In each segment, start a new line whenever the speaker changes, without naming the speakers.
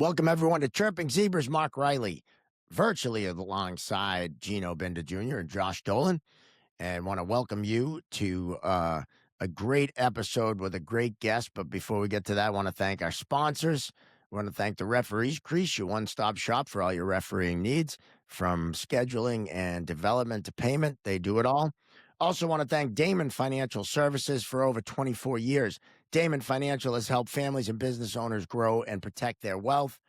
Welcome, everyone, to Chirping Zebras. Mark Riley, virtually alongside Gino Bender Jr. and Josh Dolan. And want to welcome you to a great episode with a great guest. But before we get to that, I want to thank our sponsors. We want to thank the Referees Crease, your one-stop shop for all your refereeing needs, from scheduling and development to payment. They do it all. Also want to thank Damon Financial Services for over 24 years. Damon Financial has helped families and business owners grow and protect their wealth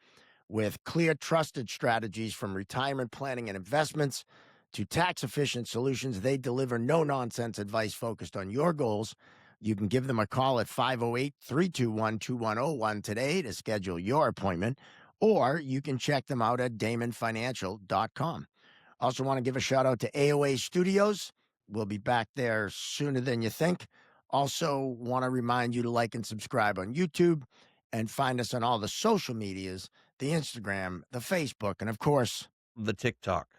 with clear, trusted strategies from retirement planning and investments to tax-efficient solutions. They deliver no-nonsense advice focused on your goals. You can give them a call at 508-321-2101 today to schedule your appointment, or you can check them out at damonfinancial.com. Also want to give a shout-out to AOA Studios. We'll be back there sooner than you think. Also want to remind you to like and subscribe on YouTube and find us on all the social medias, the Instagram, the Facebook, and, of course,
the TikTok.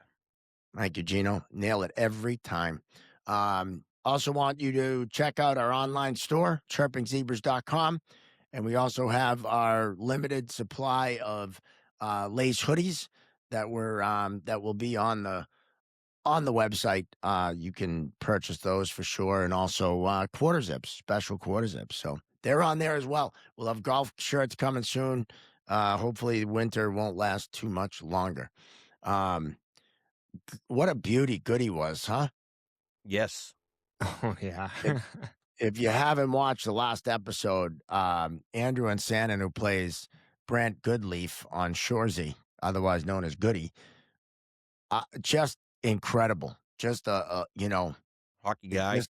Thank you, Gino. Nail it every time. Also want you to check out our online store, chirpingzebras.com. And we also have our limited supply of lace hoodies that will be on the website. You can purchase those for sure. And also quarter zips, special quarter zips. So they're on there as well. We'll have golf shirts coming soon. Hopefully winter won't last too much longer. What a beauty Goody was, huh?
Yes.
Oh, yeah.
If you haven't watched the last episode, Andrew Ansanin, who plays Brant Goodleaf on Shoresy, otherwise known as Goody, just incredible. Just
hockey guy.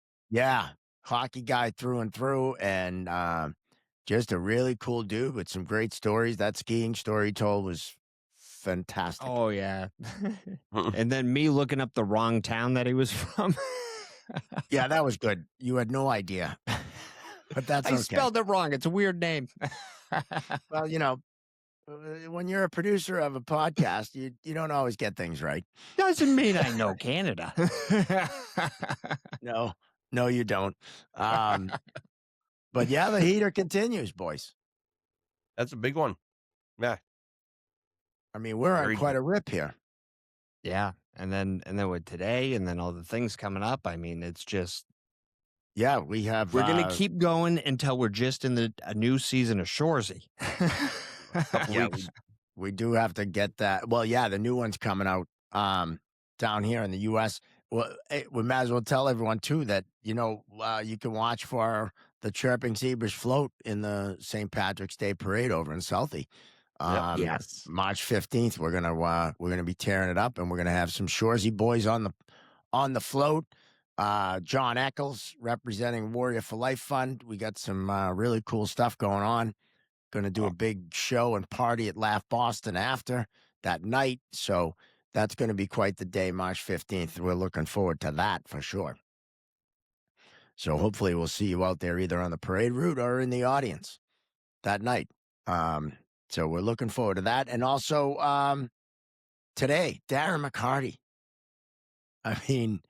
Hockey guy through and through, and just a really cool dude with some great stories. That skiing story he told was fantastic.
Oh, yeah. And then me looking up the wrong town that he was from.
Yeah, that was good. You had no idea. But that's okay.
I spelled it wrong. It's a weird name.
Well, when you're a producer of a podcast, you don't always get things right.
Doesn't mean I know Canada.
No, you don't. But yeah, the heater continues, boys.
That's a big one. Yeah.
I mean, we're on quite a rip here.
Yeah. And then with today and then all the things coming up, I mean, it's just.
Yeah, we're
going to keep going until we're just in a new season of Shoresy.
Yeah, we do have to get that. Well, yeah, the new one's coming out down here in the U.S. Well, we might as well tell everyone, too, that, you can watch for the Chirping Zebras float in the St. Patrick's Day Parade over in Southie.
Yes.
March 15th, we're gonna be tearing it up, and we're gonna have some Shoresy boys on the float. John Eccles representing Warrior for Life Fund. We got some really cool stuff going on. Going to do a big show and party at Laugh Boston after that night. So that's going to be quite the day, March 15th. We're looking forward to that for sure. So hopefully we'll see you out there either on the parade route or in the audience that night. So we're looking forward to that. And also today, Darren McCarty. I mean,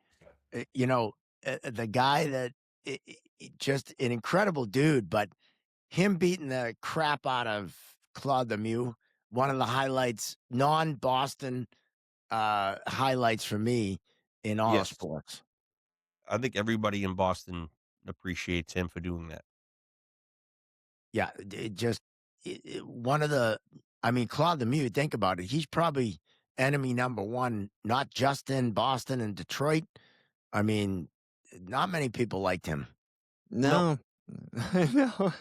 the guy that just an incredible dude, but him beating the crap out of Claude Lemieux, one of the highlights, non-Boston highlights for me in all sports.
I think everybody in Boston appreciates him for doing that.
Yeah, one of the, Claude Lemieux, think about it. He's probably enemy number one, not just in Boston and Detroit. I mean, not many people liked him.
No. No.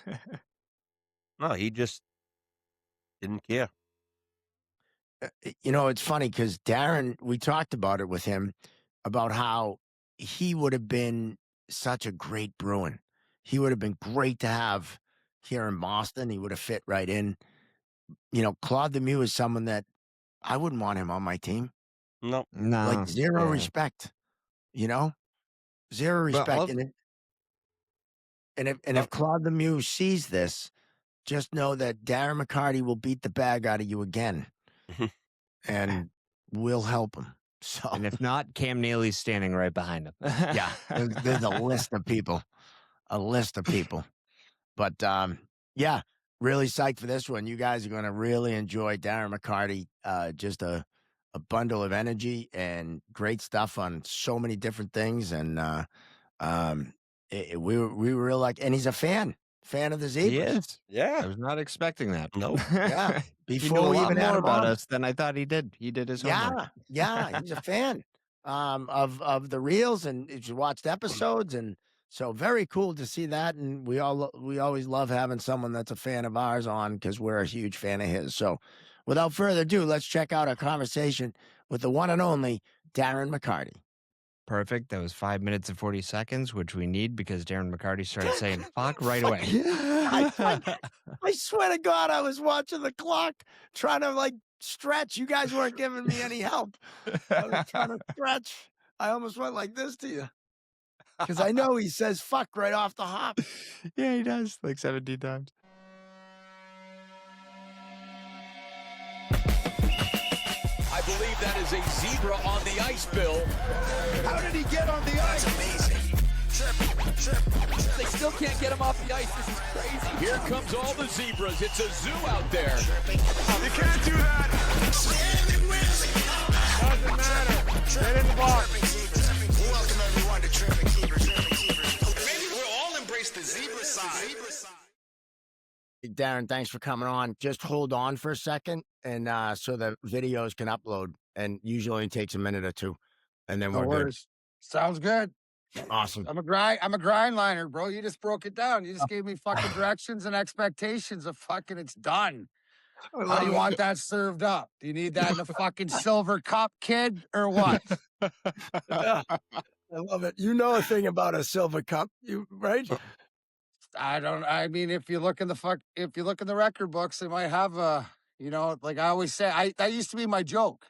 No, he just didn't care.
It's funny because Darren, we talked about it with him about how he would have been such a great Bruin. He would have been great to have here in Boston. He would have fit right in. Claude Lemieux is someone that I wouldn't want him on my team.
No.
Like zero respect. Zero respect. If Claude Lemieux sees this, just know that Darren McCarty will beat the bag out of you again, and we'll help him. So,
and if not, Cam Neely's standing right behind him.
Yeah, there's a list of people, But really psyched for this one. You guys are going to really enjoy Darren McCarty. Just a bundle of energy and great stuff on so many different things. And um, we were like, and he's a fan of the
He
Zebras.
is.
Yeah.
I was not expecting that.
Nope.
Yeah,
He knew
before
a
we
lot
even had
more
him
about
on.
us than I thought he did. He did his homework.
Yeah, he's a fan of the reels, and he's watched episodes, and so very cool to see that. And we always love having someone that's a fan of ours on because we're a huge fan of his. So, without further ado, let's check out our conversation with the one and only Darren McCarty.
Perfect. That was 5 minutes and 40 seconds, which we need because Darren McCarty started saying fuck right
Fuck.
away.
I swear to God, I was watching the clock, trying to like stretch. You guys weren't giving me any help. I was trying to stretch. I almost went like this to you because I know he says fuck right off the hop.
Yeah, he does. Like 17 times.
I believe that is a zebra on the ice, Bill.
How did he get on the ice?
That's amazing.
They still can't get him off the ice. This is crazy.
Here comes all the zebras. It's a zoo out there.
You can't do that. Doesn't matter. Get in the box.
Welcome everyone to Chirping Zebras. Maybe we'll all embrace the zebra side.
Darren, thanks for coming on. Just hold on for a second, and so the videos can upload. And usually it takes a minute or two, and then
No
we're
worries. Sounds good.
good. Awesome.
I'm a grind liner, bro. You just broke it down. You just gave me fucking directions and expectations of fucking it's done. How do you want that served up? Do you need that in a fucking silver cup, kid, or what?
Yeah, I love it. You know a thing about a silver cup, right?
I mean, if you look in the record books, they might have like I always say, that used to be my joke.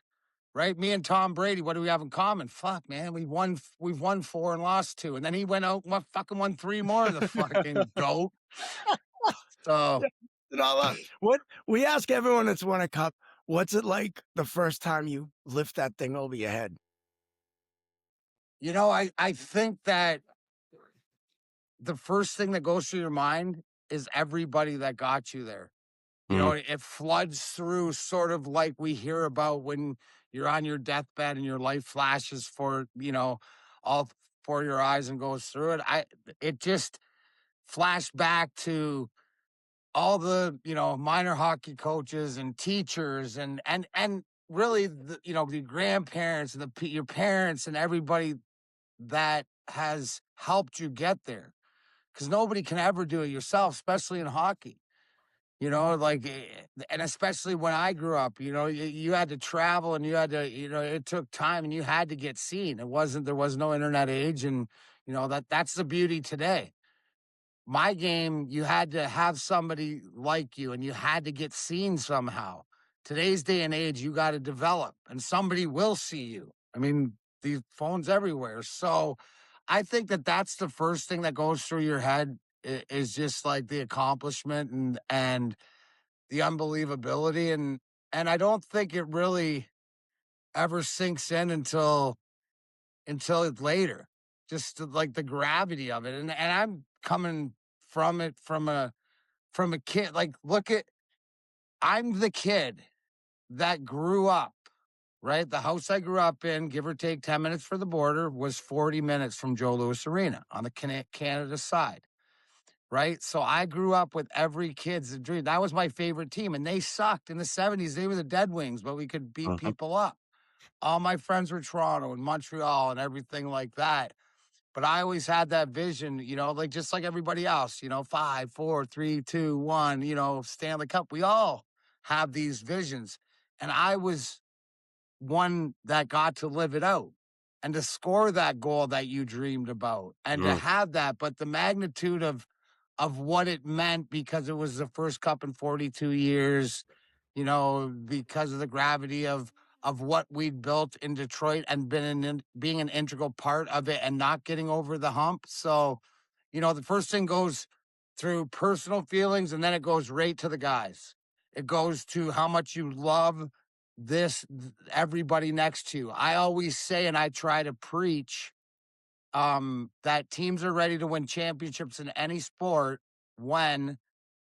Right? Me and Tom Brady, what do we have in common? Fuck, man. We've won 4 and lost 2. And then he went out and won 3 more, the fucking goat. So
What we ask everyone that's won a cup, what's it like the first time you lift that thing over your head?
I think that the first thing that goes through your mind is everybody that got you there. It floods through sort of like we hear about when you're on your deathbed and your life flashes for, all for your eyes and goes through it. It just flashed back to all the, minor hockey coaches and teachers and really, the grandparents and your parents and everybody that has helped you get there. Because nobody can ever do it yourself, especially in hockey. And especially when I grew up, you had to travel and you had to, it took time and you had to get seen. There was no internet age. And, that's the beauty today. My game, you had to have somebody like you and you had to get seen somehow. Today's day and age, you got to develop and somebody will see you. I mean, these phones everywhere. So I think that that's the first thing that goes through your head is just like the accomplishment and the unbelievability. And I don't think it really ever sinks in until later, just like the gravity of it. And I'm coming from it from a kid. Like, I'm the kid that grew up, right? The house I grew up in, give or take 10 minutes for the border, was 40 minutes from Joe Louis Arena on the Canada side. Right. So I grew up with every kid's dream. That was my favorite team. And they sucked in the 70s. They were the Dead Wings, but we could beat people up. All my friends were Toronto and Montreal and everything like that. But I always had that vision, just like everybody else, 5, 4, 3, 2, 1, Stanley Cup. We all have these visions. And I was one that got to live it out and to score that goal that you dreamed about and to have that. But the magnitude of what it meant, because it was the first cup in 42 years, because of the gravity of what we'd built in Detroit and being an integral part of it and not getting over the hump. So, the first thing goes through personal feelings and then it goes right to the guys. It goes to how much you love everybody next to you. I always say, and I try to preach, that teams are ready to win championships in any sport when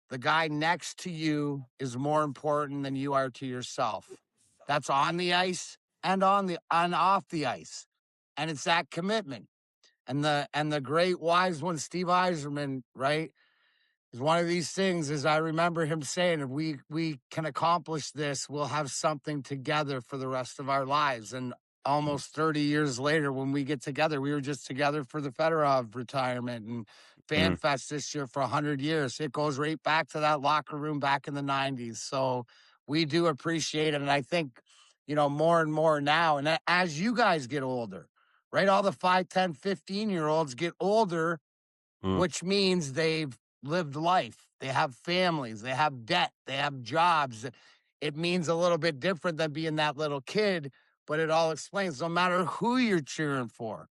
the guy next to you is more important than you are to yourself. That's on the ice and off the ice. And it's that commitment. And the great wise one, Steve Yzerman, right? Is one of these things is I remember him saying, if we can accomplish this, we'll have something together for the rest of our lives. And almost 30 years later, when we get together, we were just together for the Fedorov retirement and FanFest this year for 100 years. It goes right back to that locker room back in the 90s. So we do appreciate it. And I think, more and more now, and as you guys get older, right? All the 5, 10, 15-year-olds get older, which means they've lived life. They have families. They have debt. They have jobs. It means a little bit different than being that little kid, but it all explains no matter who you're cheering for.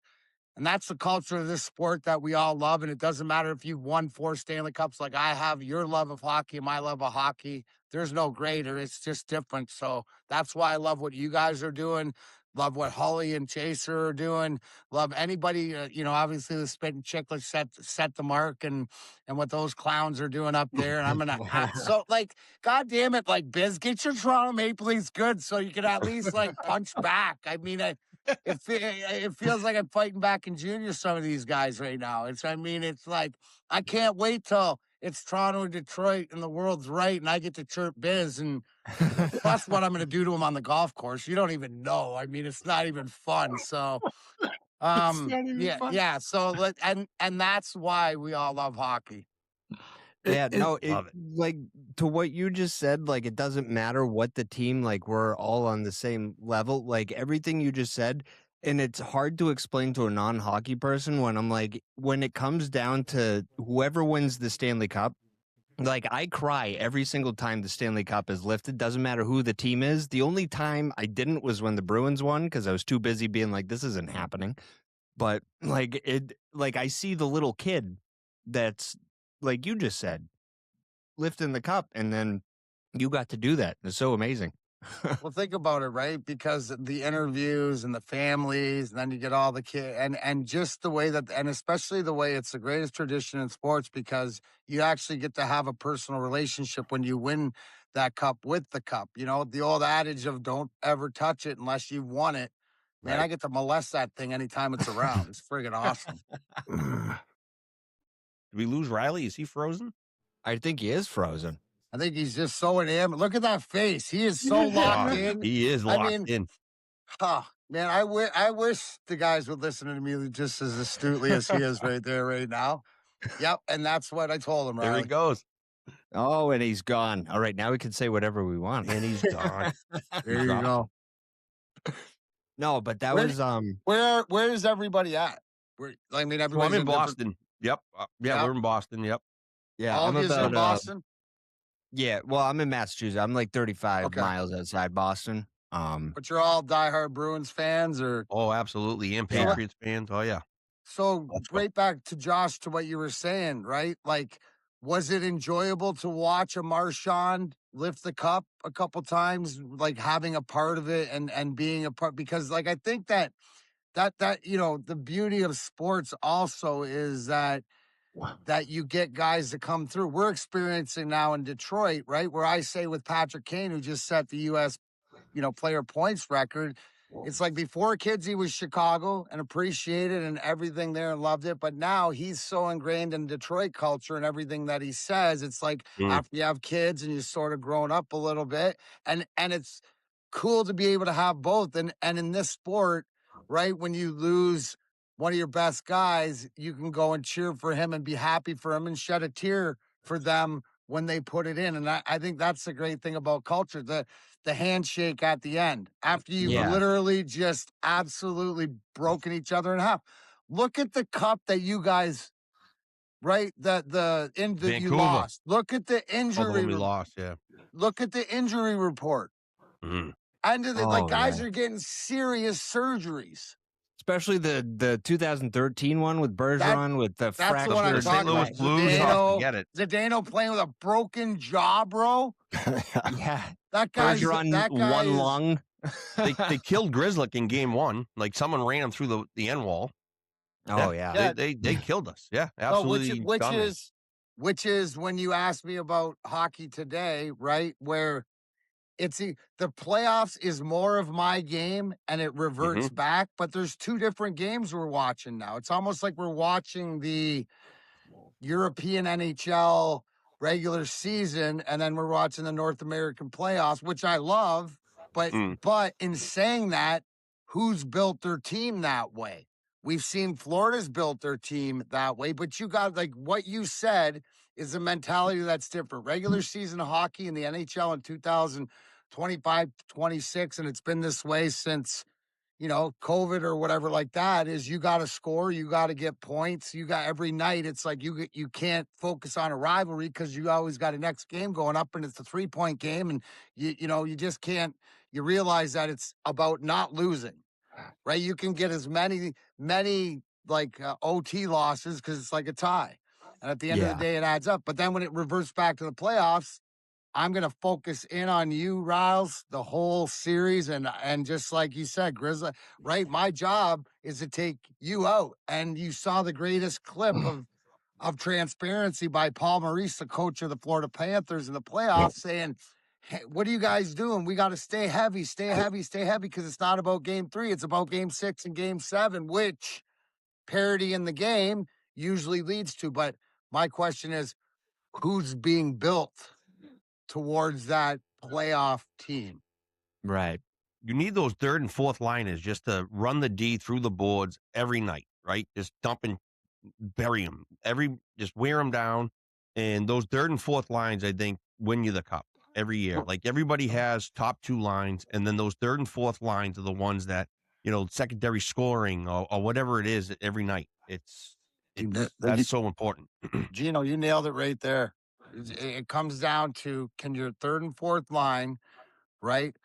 And that's the culture of this sport that we all love. And it doesn't matter if you've won 4 Stanley Cups like I have, your love of hockey and my love of hockey. There's no greater. It's just different. So that's why I love what you guys are doing. Love what Holly and Chaser are doing. Love anybody, obviously the Spit and Chicklets set the mark and what those clowns are doing up there. And I'm going to, God damn it, Biz, get your Toronto Maple Leafs good so you can at least, punch back. I mean, it feels like I'm fighting back in junior, some of these guys right now. It's like, I can't wait till it's Toronto and Detroit and the world's right and I get to chirp Biz and plus what I'm going to do to him on the golf course. You don't even know. I mean, it's not even fun. So, yeah. So, and that's why we all love hockey.
Yeah, no, to what you just said, it doesn't matter what the team, we're all on the same level, everything you just said. And it's hard to explain to a non-hockey person when I'm when it comes down to whoever wins the Stanley Cup, I cry every single time the Stanley Cup is lifted. Doesn't matter who the team is. The only time I didn't was when the Bruins won because I was too busy being this isn't happening. But I see the little kid that's like you just said, lifting the cup, and then you got to do that. It's so amazing.
Well, think about it, right? Because the interviews and the families, and then you get all the kids, and just the way that, and especially the way it's the greatest tradition in sports because you actually get to have a personal relationship when you win that cup with the cup. The old adage of don't ever touch it unless you've won it. Man, right. I get to molest that thing anytime it's around. It's friggin' awesome.
Did we lose Riley? Is he frozen?
I think he is frozen.
I think he's just so enamored. Look at that face. He is so locked in.
He is locked in.
Man, I wish the guys would listen to me just as astutely as he is right there, right now. Yep, and that's what I told him,
There he goes.
Oh, and he's gone. All right, now we can say whatever we want.
And he's gone.
There you go.
No, but that
where is everybody at? Everybody's
I'm in Boston. Yep. We're in Boston. Yep.
Yeah,
all of you in Boston.
Yeah, well, I'm in Massachusetts. I'm 35 miles outside Boston.
But you're all diehard Bruins fans, or?
Oh, absolutely, and Patriots fans. Oh, yeah.
So right back to Josh to what you were saying, right? Was it enjoyable to watch a Marchand lift the cup a couple times, having a part of it and being a part? Because I think that the beauty of sports also is that you get guys to come through. We're experiencing now in Detroit, right? Where I say with Patrick Kane, who just set the U.S., player points record. It's before kids, he was Chicago and appreciated and everything there and loved it. But now he's so ingrained in Detroit culture and everything that he says. It's after you have kids and you've sort of grown up a little bit. And it's cool to be able to have both. And in this sport, right, when you lose one of your best guys, you can go and cheer for him and be happy for him and shed a tear for them when they put it in. And I think that's the great thing about culture, the handshake at the end, after you've literally just absolutely broken each other in half. Look at the cup that you guys, right, you lost. Look at the injury.
We lost, yeah.
Look at the injury report.
Mm-hmm.
And guys are getting serious surgeries.
Especially the 2013 one with Bergeron with the fracture.
That's what I'm talking
about. Get it.
Zdeno playing with a broken jaw, bro.
Yeah.
That guy
one lung.
They killed Grzelcyk in game 1. Someone ran him through the end wall.
Oh, yeah.
They killed us. Yeah, absolutely.
Which is which is when you asked me about hockey today, right? Where the playoffs is more of my game and it reverts back, but there's two different games we're watching now. It's almost like we're watching the European NHL regular season, and then we're watching the North American playoffs, which I love. But in saying that, who's built their team that way? We've seen Florida's built their team that way, but you got like what you said is a mentality that's different. Regular season hockey in the NHL in 2025, 26, and it's been this way since COVID or whatever like that, is you got to score, you got to get points, you got every night. It's like you can't focus on a rivalry because you always got a next game going up and it's a 3-point game, and you just can't. You realize that it's about not losing, right? You can get as many like OT losses because it's like a tie, and at the end of the day, it adds up. But then when it reverts back to the playoffs, I'm going to focus in on you, Riles, the whole series. And just like you said, Grizzly, right? My job is to take you out. And you saw the greatest clip of transparency by Paul Maurice, the coach of the Florida Panthers in the playoffs, saying, hey, what are you guys doing? We got to stay heavy, because it's not about game 3. It's about game 6 and game 7, which parity in the game usually leads to. But my question is, who's being built towards that playoff team?
Right.
You need those third and fourth liners just to run the D through the boards every night, right? Just dump and bury them. Just wear them down. And those third and fourth lines, I think, win you the cup every year. Like everybody has top 2 lines, and then those third and fourth lines are the ones that, secondary scoring or whatever it is every night. That's so important.
Gino, you nailed it right there. It comes down to, can your third and fourth line, right,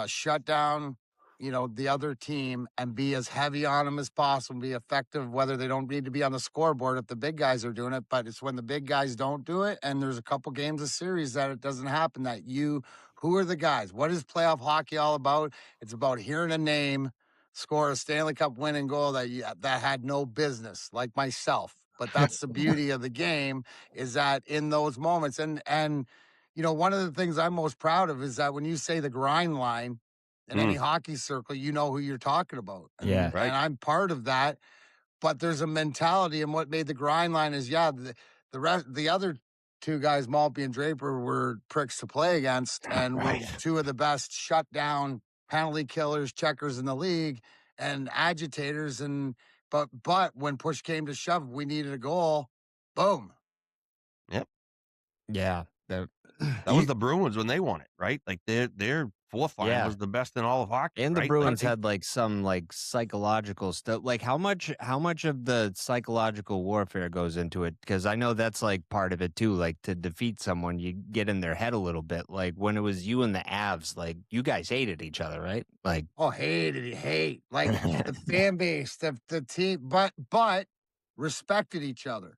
shut down, the other team and be as heavy on them as possible, be effective, whether they don't need to be on the scoreboard if the big guys are doing it. But it's when the big guys don't do it, and there's a couple games of series that it doesn't happen, who are the guys? What is playoff hockey all about? It's about hearing a name score a Stanley Cup winning goal that had no business, like myself. But that's the beauty of the game, is that in those moments, and one of the things I'm most proud of is that when you say the grind line in any hockey circle, you know who you're talking about. And I'm part of that. But there's a mentality, and what made the grind line is, the other 2 guys, Maltby and Draper, were pricks to play against, and were 2 of the best shutdown penalty killers, checkers in the league, and agitators. But when push came to shove, we needed a goal. Boom.
Yep.
Yeah.
That was the Bruins when they won it, right? Like their fourth line was the best in all of hockey.
And the
right?
Bruins had like some like psychological stuff. Like how much of the psychological warfare goes into it? Because I know that's like part of it too. Like to defeat someone, you get in their head a little bit. Like when it was you and the Avs, like you guys hated each other, right? Like
hate. Like the fan base, the team, but respected each other.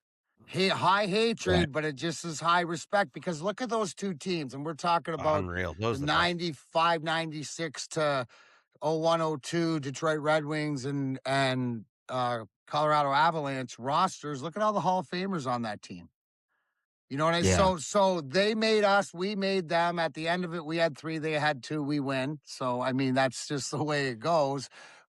High hatred, but it just is high respect, because look at those 2 teams, and we're talking about
unreal. Those
95, 96 to 01, 02 Detroit Red Wings and Colorado Avalanche rosters. Look at all the Hall of Famers on that team. You know what I mean? So they made us, we made them. At the end of it, we had 3, they had 2, we win. So, I mean, that's just the way it goes.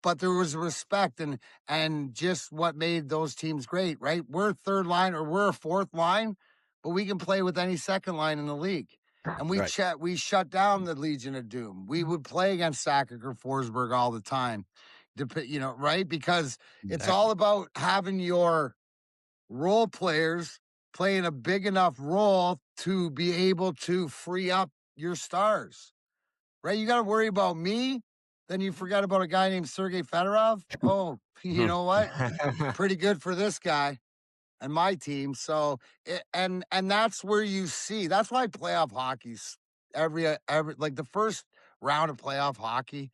But there was respect and just what made those teams great, right? We're a 3rd line, or we're a 4th line, but we can play with any 2nd line in the league. And we shut down the Legion of Doom. We would play against Sakic or Forsberg all the time, right? Because it's all about having your role players playing a big enough role to be able to free up your stars, right? You got to worry about me. Then you forgot about a guy named Sergei Fedorov. Oh, you know what? Pretty good for this guy and my team. So, and that's where you see. That's why playoff hockey's every like the first round of playoff hockey.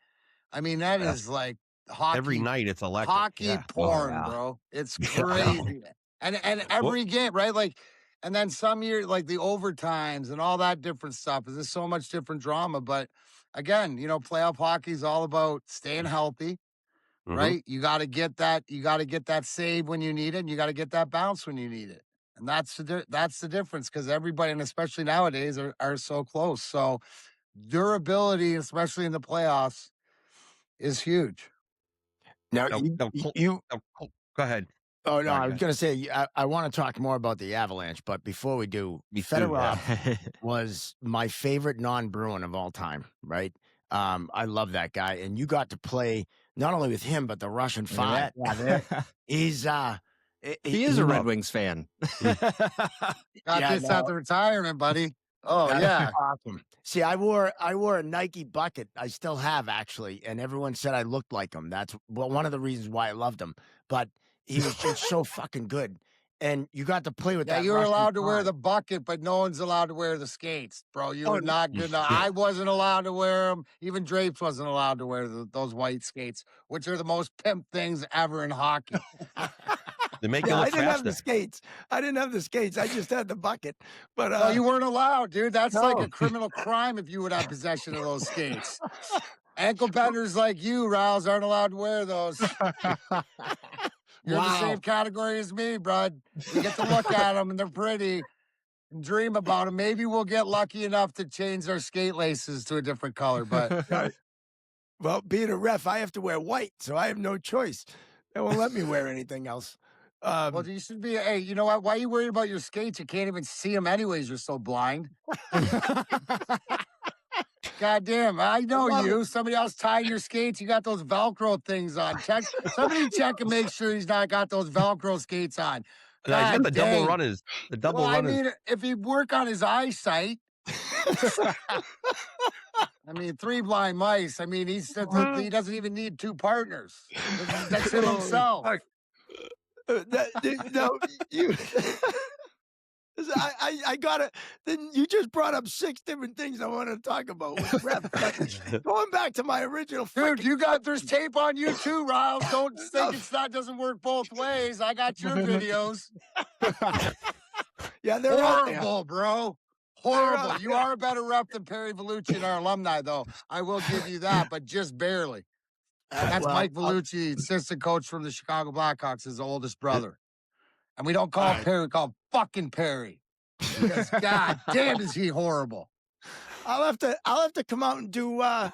I mean, that is like hockey
every night. It's electric.
Hockey porn, bro. It's crazy. And every game, right? Like, and then some year, like the overtimes and all that different stuff. There's so much different drama, but. Again, playoff hockey is all about staying healthy, right? You got to get that. You got to get that save when you need it, and you got to get that bounce when you need it. And that's the difference, because everybody, and especially nowadays, are so close. So durability, especially in the playoffs, is huge.
Now,
Go ahead.
Oh, no,
Sorry,
I was
guys.
going to say, I want to talk more about the Avalanche, but before we do,
Me too, yeah.
Fedorov was my favorite non-Bruin of all time, right? I love that guy. And you got to play not only with him, but the Russian Five. He's,
he is a Red Wings fan.
Got this out the retirement, buddy. Oh, yeah.
Awesome. See, I wore a Nike bucket. I still have, actually, and everyone said I looked like him. That's one of the reasons why I loved him. But he was just so fucking good. And you got to play with that.
You were
Russian
allowed to wear
Five.
the bucket, but no one's allowed to wear the skates, bro. You were not good enough. I wasn't allowed to wear them. Even Drapes wasn't allowed to wear those white skates, which are the most pimp things ever in hockey.
They make you look
I didn't have the
faster.
skates. I just had the bucket. But
you weren't allowed, dude. That's like a criminal crime if you would have possession of those skates. Ankle benders like you, Riles, aren't allowed to wear those. You're in the same category as me, bud. We get to look at them, and they're pretty, and dream about them. Maybe we'll get lucky enough to change our skate laces to a different color, but...
Well, being a ref, I have to wear white, so I have no choice. They won't let me wear anything else.
Well, you should be. Hey, you know what? Why are you worried about your skates? You can't even see them anyways. You're so blind. God damn, I know you. Somebody else tying your skates. You got those Velcro things on. Somebody check and make sure he's not got those Velcro skates on.
He's got the double runners. The double runners.
I mean, if he work on his eyesight. I mean, 3 blind mice. I mean, he doesn't even need 2 partners. That's him himself.
No, you. I gotta. Then you just brought up 6 different things I want to talk about with ref. Going back to my original,
dude, there's tape on you too, Riles. Don't think doesn't work both ways. I got your videos.
Yeah, they're
horrible, bro. Horrible. You are a better rep than Perry Vellucci and our alumni, though. I will give you that, but just barely. That's Mike Vellucci, assistant coach from the Chicago Blackhawks, his oldest brother. And we don't call him Perry, we call him fucking Perry. Because God damn, is he horrible.
I'll have to come out and do a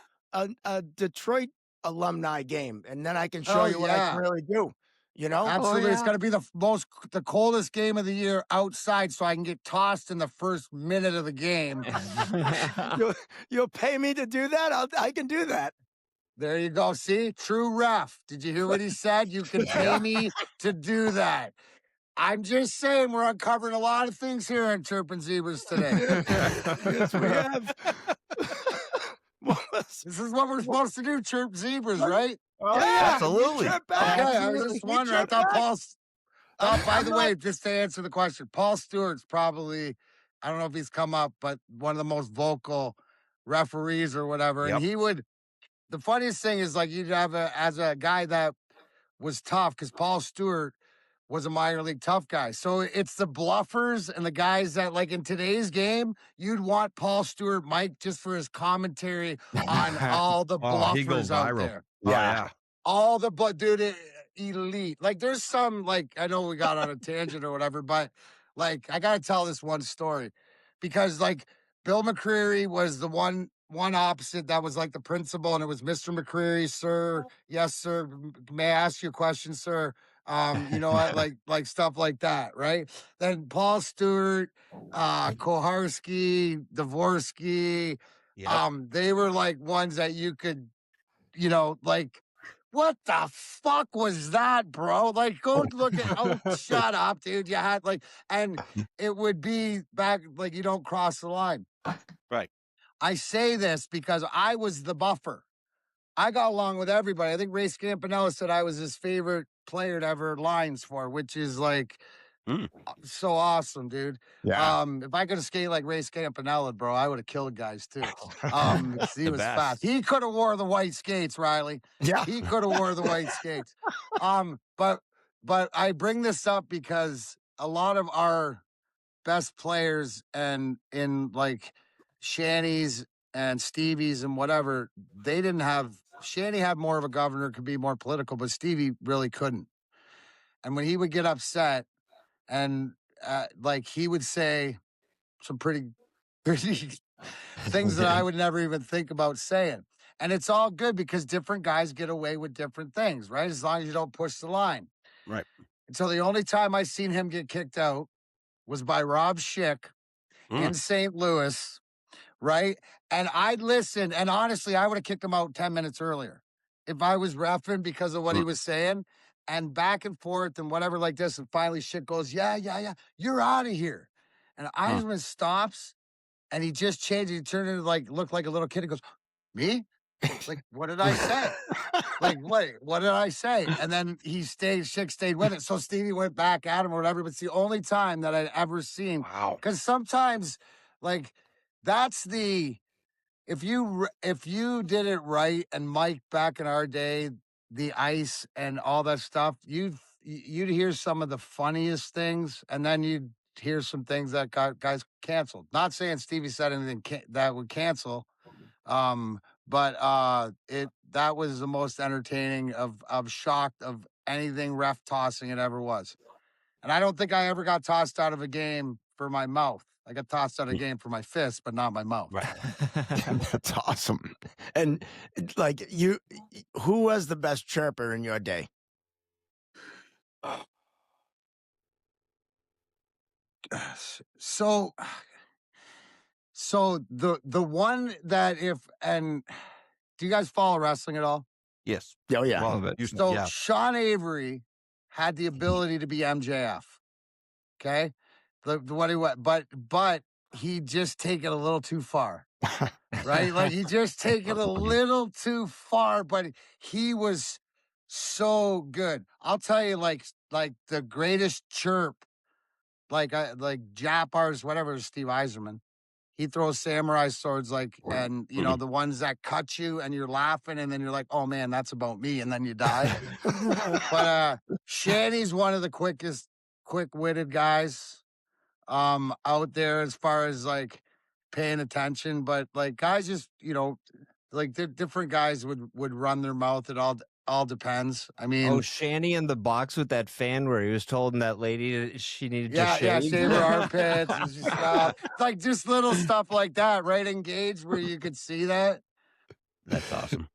Detroit alumni game, and then I can show you what I can really do. You know,
absolutely. It's going to be the coldest game of the year outside, so I can get tossed in the first minute of the game.
You'll pay me to do that? I can do that.
There you go. See, true ref. Did you hear what he said? You can pay me to do that. I'm just saying, we're uncovering a lot of things here on Chirping Zebras today.
Yes, we have.
This is what we're supposed to do, Chirp Zebras, right?
Oh, yeah, absolutely.
Okay, I was just wondering. I thought Paul's... by the way, just to answer the question, Paul Stewart's probably, I don't know if he's come up, but one of the most vocal referees or whatever.
Yep.
And he would... The funniest thing is, like, you'd have as a guy that was tough, because Paul Stewart was a minor league tough guy. So it's the bluffers and the guys that, like, in today's game, you'd want Paul Stewart, Mike, just for his commentary on all the bluffers out there.
Yeah.
All the, dude, elite. Like, there's some, like, I know we got on a tangent or whatever, but, like, I got to tell this one story because, like, Bill McCreary was the one opposite that was like the principal, and it was Mr. McCreary, sir. Yes, sir. May I ask you a question, sir? You know, like stuff like that, right? Then Paul Stewart, Koharski, Dvorsky, they were like ones that you could, you know, like, what the fuck was that, bro? Like, go look at, shut up, dude. You had like, and it would be back, like, you don't cross the line.
Right.
I say this because I was the buffer. I got along with everybody. I think Ray Scampanella said I was his favorite player to ever lines for, which is like so awesome, dude.
Yeah.
If I could have skated like Ray Scampanella, bro, I would have killed guys too. He was fast. He could have wore the white skates, Riley.
Yeah.
He could have wore the white skates. But I bring this up because a lot of our best players and in like Shanny's and Stevie's and whatever, they didn't have... Shanny had more of a governor, could be more political, but Stevie really couldn't. And when he would get upset, and like he would say some pretty things that I would never even think about saying. And it's all good because different guys get away with different things, right? As long as you don't push the line.
Right.
So the only time I seen him get kicked out was by Rob Schick in St. Louis, right? And I'd listen, and honestly, I would have kicked him out 10 minutes earlier if I was reffing because of what he was saying. And back and forth and whatever like this. And finally Schick goes, yeah, you're out of here. And Eisman stops and he just changed. He turned into looked like a little kid. He goes, me? Like, what did I say? Like, what did I say? And then Schick stayed with it. So Stevie went back at him or whatever. But it's the only time that I'd ever seen.
Wow.
Because sometimes, like, that's the, if you did it right, and Mike back in our day, the ice and all that stuff, you'd hear some of the funniest things, and then you'd hear some things that got guys canceled. Not saying Stevie said anything that would cancel. But that was the most entertaining of shocked of anything ref tossing it ever was. And I don't think I ever got tossed out of a game for my mouth. I got tossed out of a game for my fist, but not my mouth.
Right.
That's awesome. And like who was the best chirper in your day?
So the one that do you guys follow wrestling at all?
Yes.
Oh yeah.
Well,
So Sean Avery had the ability to be MJF. Okay. What he went, but he just take it a little too far. Right? Like he just take it a little too far, but he was so good. I'll tell you, like the greatest chirp, like Jappars, whatever, Steve Eiserman. He throws samurai swords and you know, the ones that cut you and you're laughing and then you're like, oh man, that's about me. And then you die. But Shanny's one of the quick-witted guys out there as far as like paying attention. But like guys just, you know, like different guys would run their mouth. It all depends. I mean,
Shanny in the box with that fan where he was told that lady she needed to shave.
shave her armpits and stuff. Like just little stuff like that, right? Engaged where you could see that.
That's awesome.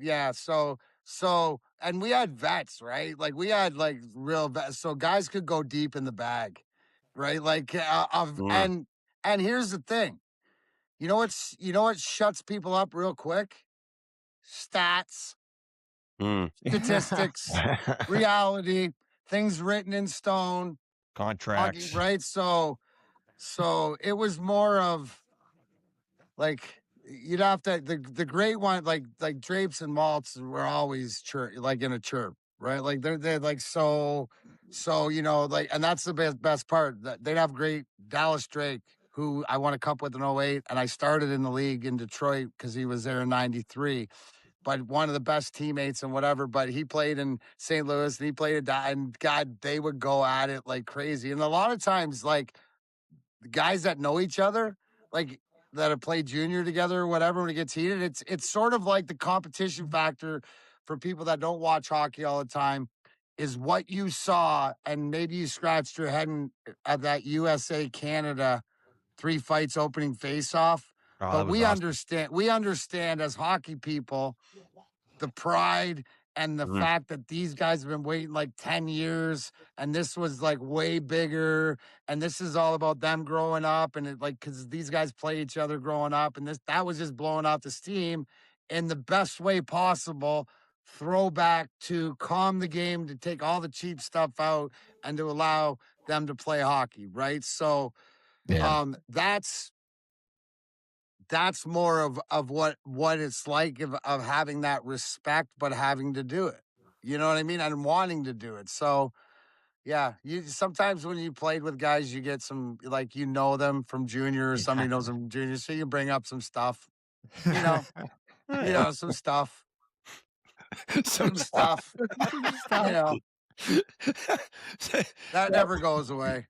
Yeah. So, and we had vets, right? Like we had like real vets, so guys could go deep in the bag, right? Like, and here's the thing, you know what shuts people up real quick? Stats, statistics, reality, things written in stone,
Contracts.
right? So it was more of like, you'd have to the great one like Drapes and Maltz were always like in a chirp, right? Like they're like so you know, like, and that's the best part. They'd have great Dallas Drake, who I won a cup with in 2008, and I started in the league in Detroit because he was there in '93. But one of the best teammates and whatever. But he played in St. Louis and he played and God, they would go at it like crazy. And a lot of times, like the guys that know each other, like that have played junior together or whatever, when it gets heated, it's sort of like the competition factor for people that don't watch hockey all the time is what you saw, and maybe you scratched your head at that USA Canada 3 fights opening face-off. But we understand as hockey people the pride and the fact that these guys have been waiting like 10 years and this was like way bigger and this is all about them growing up and it like because these guys play each other growing up and that was just blowing out the steam in the best way possible. Throwback to calm the game, to take all the cheap stuff out and to allow them to play hockey, right? So that's more of what it's like of having that respect, but having to do it. You know what I mean? And wanting to do it. So, yeah, sometimes when you played with guys, you get some, like, you know them from junior or somebody knows them from junior, so you bring up some stuff. You know, some stuff. Some stuff. You know, that never goes away.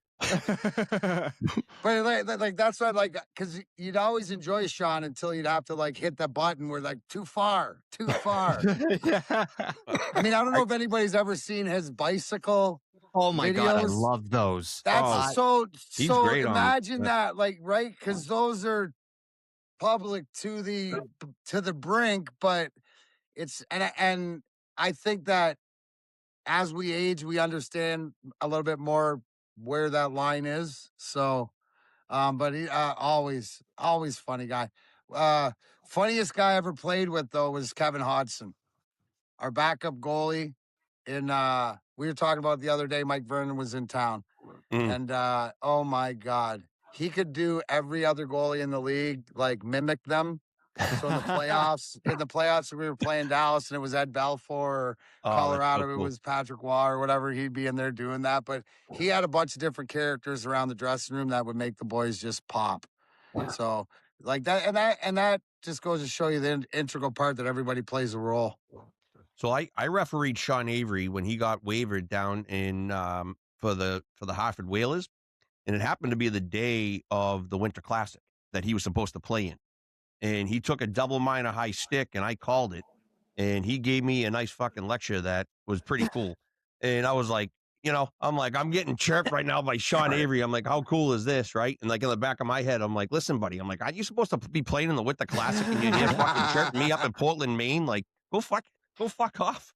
But like that's what, like, because you'd always enjoy Sean until you'd have to like hit the button where like too far.
Yeah.
I mean, I don't know if anybody's ever seen his bicycle
Oh my God, I
videos.
love those.
That's
he's
so
great on
imagine
that.
that, like, right? Because those are public to the brink, but it's and I think that as we age, we understand a little bit more where that line is. So, but he always funny guy. Funniest guy I ever played with though was Kevin Hodgson, our backup goalie. In we were talking about the other day, Mike Vernon was in town, and oh my God, he could do every other goalie in the league, like mimic them. So in the playoffs, we were playing Dallas, and it was Ed Belfour, or Colorado,
so
it
cool.
was Patrick Waugh or whatever. He'd be in there doing that, but he had a bunch of different characters around the dressing room that would make the boys just pop. So like that, and that just goes to show you the integral part that everybody plays a role.
So I refereed Sean Avery when he got waived down in for the Hartford Whalers, and it happened to be the day of the Winter Classic that he was supposed to play in. And he took a double minor high stick, and I called it, and he gave me a nice fucking lecture that was pretty cool. And I was like, I'm getting chirped right now by Sean Avery. I'm like, how cool is this, right? And like in the back of my head, I'm like, listen, buddy, I'm like, are you supposed to be playing in the Winter Classic and you're here fucking chirping me up in Portland, Maine? Like, go fuck off.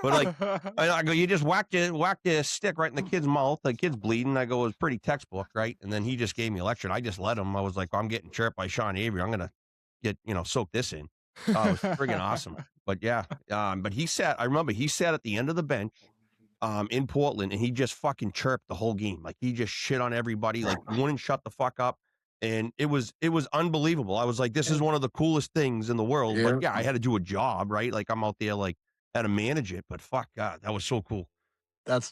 But like, I go, you just whacked your stick right in the kid's mouth. The kid's bleeding. I go, it was pretty textbook, right? And then he just gave me a lecture, and I just let him. I was like, I'm getting chirped by Sean Avery. I'm gonna soak this in. It was friggin' awesome. But yeah, but I remember he sat at the end of the bench in Portland, and he just fucking chirped the whole game. Like he just shit on everybody, like wouldn't shut the fuck up. And it was unbelievable. I was like, this is one of the coolest things in the world. But yeah, I had to do a job, right? Like I'm out there, like had to manage it. But fuck God, that was so cool.
That's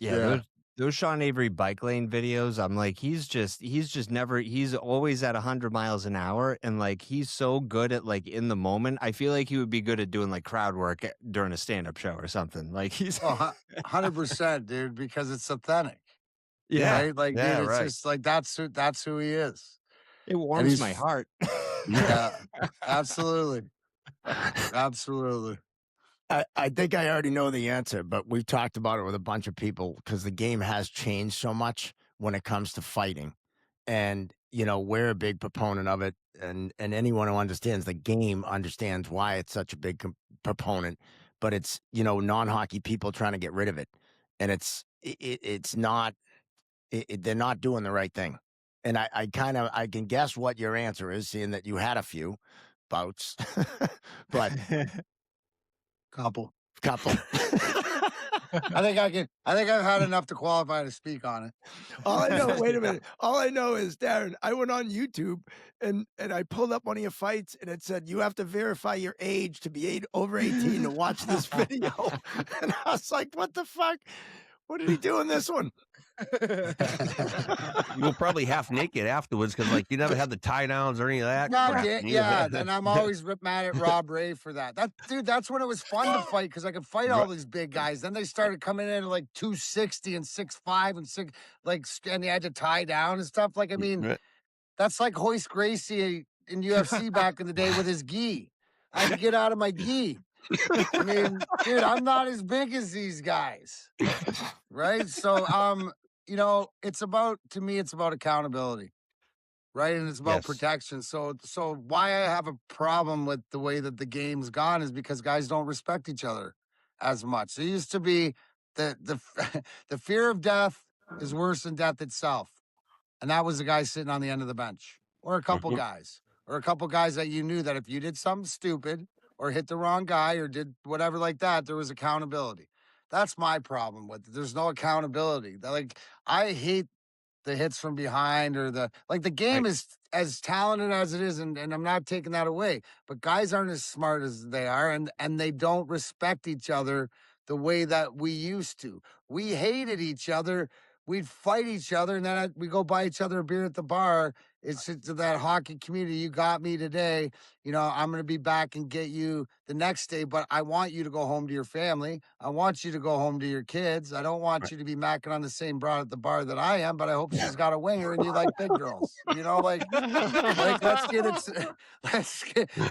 Those Sean Avery bike lane videos, I'm like, he's always at 100 miles an hour, and like he's so good at like in the moment. I feel like he would be good at doing like crowd work during a stand-up show or something. Like he's
100%, dude, because it's authentic.
Yeah.
Right? Like,
yeah,
dude, it's
right.
just like that's who he is.
It warms my heart.
Yeah, absolutely. Absolutely.
I think I already know the answer, but we've talked about it with a bunch of people because the game has changed so much when it comes to fighting. And, we're a big proponent of it. And anyone who understands the game understands why it's such a big proponent. But it's, non-hockey people trying to get rid of it. And it's not, they're not doing the right thing. And I can guess what your answer is, seeing that you had a few bouts. But
couple.
I
think I've had enough to qualify to speak on it.
All I know, wait a minute. All I know is, Darren, I went on YouTube and I pulled up one of your fights, and it said you have to verify your age to be over 18 to watch this video. And I was like, what the fuck? What did he do in this one?
You were probably half naked afterwards because, like, you never had the tie downs or any of that.
Yeah, and I'm always mad at Rob Ray for that. Dude, that's when it was fun to fight because I could fight all these big guys. Then they started coming in at like 260 and 6'5" and 6, like, and they had to tie down and stuff. Like, I mean, that's like Hoist Gracie in UFC back in the day with his gi. I had to get out of my gi. I mean, dude, I'm not as big as these guys, right? So, it's about accountability, right? And it's about protection. So why I have a problem with the way that the game's gone is because guys don't respect each other as much. There used to be the fear of death is worse than death itself, and that was the guy sitting on the end of the bench, or a couple guys, that you knew that if you did something stupid or hit the wrong guy or did whatever like that, there was accountability. That's my problem with it. There's no accountability. Like, I hate the hits from behind or the game is as talented as it is, and I'm not taking that away. But guys aren't as smart as they are, and they don't respect each other the way that we used to. We hated each other. We'd fight each other, and then we go buy each other a beer at the bar. It's that hockey community. You got me today. I'm going to be back and get you the next day, but I want you to go home to your family. I want you to go home to your kids. I don't want you to be macking on the same broad at the bar that I am, but I hope she's got a winger and you like big girls. Like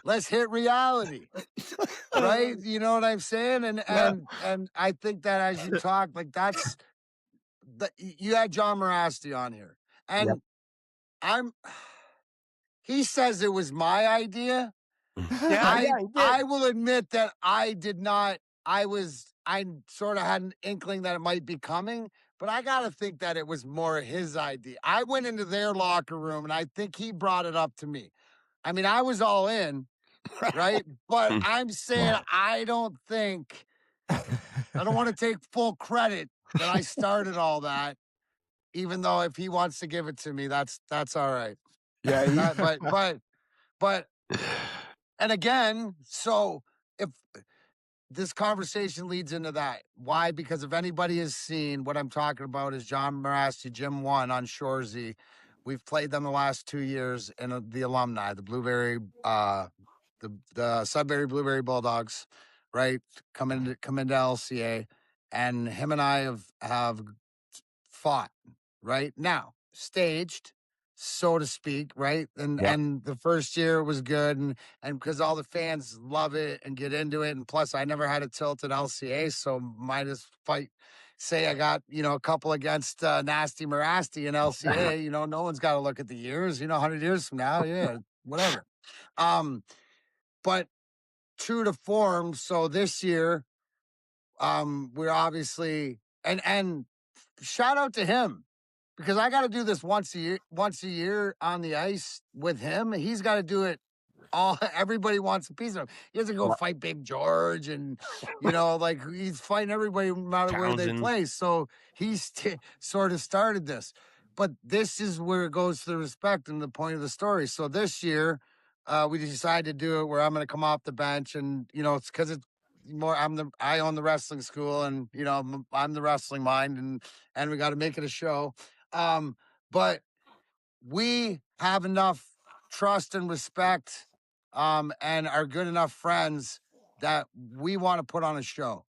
let's hit reality. Right? You know what I'm saying? And I think that as you talk, like you had John Morasti on here, and
Yep.
he says it was my idea. I will admit that I did not. I sort of had an inkling that it might be coming, but I got to think that it was more his idea. I went into their locker room and I think he brought it up to me. I mean, I was all in, right? But I'm saying I don't want to take full credit that I started all that, even though if he wants to give it to me, that's all right.
Yeah.
But and again, so if this conversation leads into that, why? Because if anybody has seen what I'm talking about is John Morasti, Gym 1 on Shoresy. We've played them the last 2 years in the alumni, the Blueberry, the Sudbury Blueberry Bulldogs, right? Come into LCA, and him and I have fought right now, staged, so to speak, right? And the first year was good, and because all the fans love it and get into it, and plus I never had a tilt at LCA, so might as fight. Say I got a couple against Nasty Morasti in LCA. No one's got to look at the years. 100 years from now, yeah, whatever. But true to form. So this year, we're obviously and shout out to him, because I got to do this once a year on the ice with him. He's got to do it all. Everybody wants a piece of him. He doesn't go fight Big George, and like he's fighting everybody no matter where they play. So he's sort of started this, but this is where it goes to the respect and the point of the story. So this year, we decided to do it where I'm going to come off the bench, and it's because it's more. I own the wrestling school, and I'm the wrestling mind, and we got to make it a show. But we have enough trust and respect, and are good enough friends that we want to put on a show.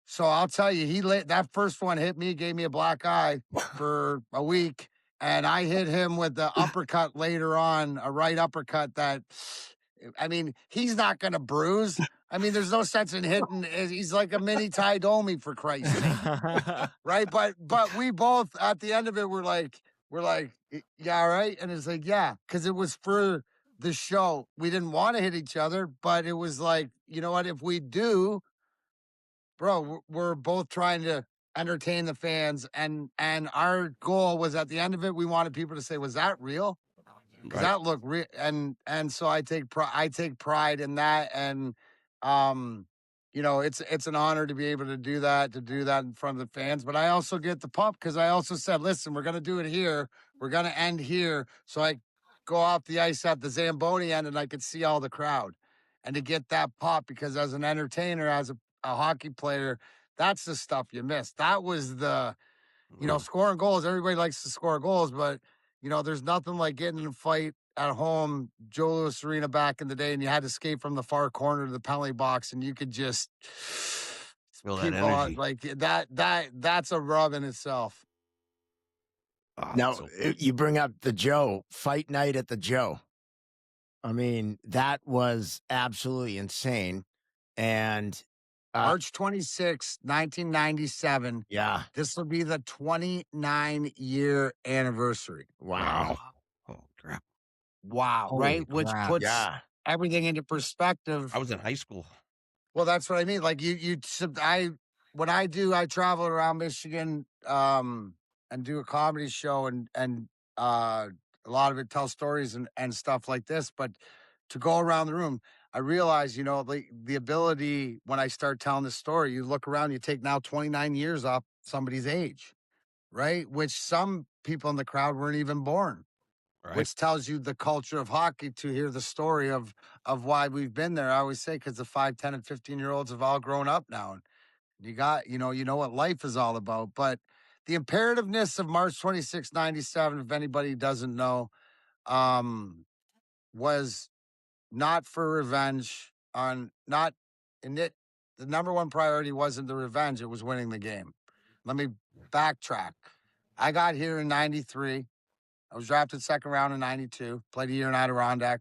So I'll tell you, that first one hit me, gave me a black eye for a week, and I hit him with the uppercut later on, a right uppercut that, I mean, he's not going to bruise. I mean, there's no sense in hitting. He's like a mini Ty Domi, for Christ's sake. Right? But we both, at the end of it, we're like, yeah, right? And it's like, yeah, because it was for the show. We didn't want to hit each other, but it was like, you know what? If we do, bro, we're both trying to entertain the fans, and our goal was, at the end of it, we wanted people to say, was that real? Because that looked real. And so I take pride in that, and it's an honor to be able to do that in front of the fans. But I also get the pump, because I also said, listen, we're going to do it here. We're going to end here. So I go off the ice at the Zamboni end, and I could see all the crowd, and to get that pop, because as an entertainer, as a hockey player, that's the stuff you miss. That was the, scoring goals. Everybody likes to score goals, but there's nothing like getting in a fight at home, Joe Louis Arena back in the day, and you had to skate from the far corner to the penalty box, and you could just
feel that energy.
Like that's a rub in itself.
Now, you bring up the Joe fight night at the Joe. I mean, that was absolutely insane. And
March 26, 1997.
Yeah.
This will be the 29-year anniversary.
Wow.
Oh, crap.
Wow.
Holy
right?
crap.
Which puts everything into perspective.
I was in high school.
Well, that's what I mean. Like when I travel around Michigan, and do a comedy show, and a lot of it tells stories and stuff like this. But to go around the room, I realize, the ability, when I start telling this story, you look around, you take now 29 years off somebody's age, right? Which some people in the crowd weren't even born, which tells you the culture of hockey, to hear the story of why we've been there. I always say, because the 5, 10, and 15-year-olds have all grown up now. And you got, you know what life is all about. But the imperativeness of March 26, 97, if anybody doesn't know, was not for revenge the number one priority wasn't the revenge, it was winning the game. Let me backtrack. I got here in 93. I was drafted second round in 92, played a year in Adirondack,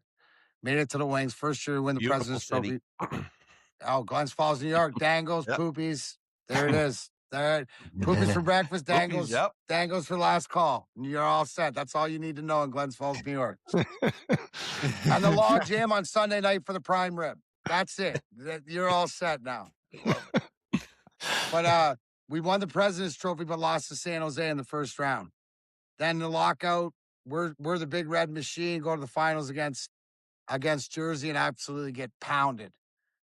made it to the Wings, first year to win the President's Trophy. Oh, Glens Falls, New York, Dangles, Poopies. There it is. There, poopies for breakfast, dangles,
Poopies, yep.
dangles for last call. You're all set. That's all you need to know in Glens Falls, New York. And the log jam on Sunday night for the prime rib. That's it. You're all set now. But we won the President's Trophy, but lost to San Jose in the first round. Then the lockout, we're the Big Red Machine, go to the finals against Jersey and absolutely get pounded.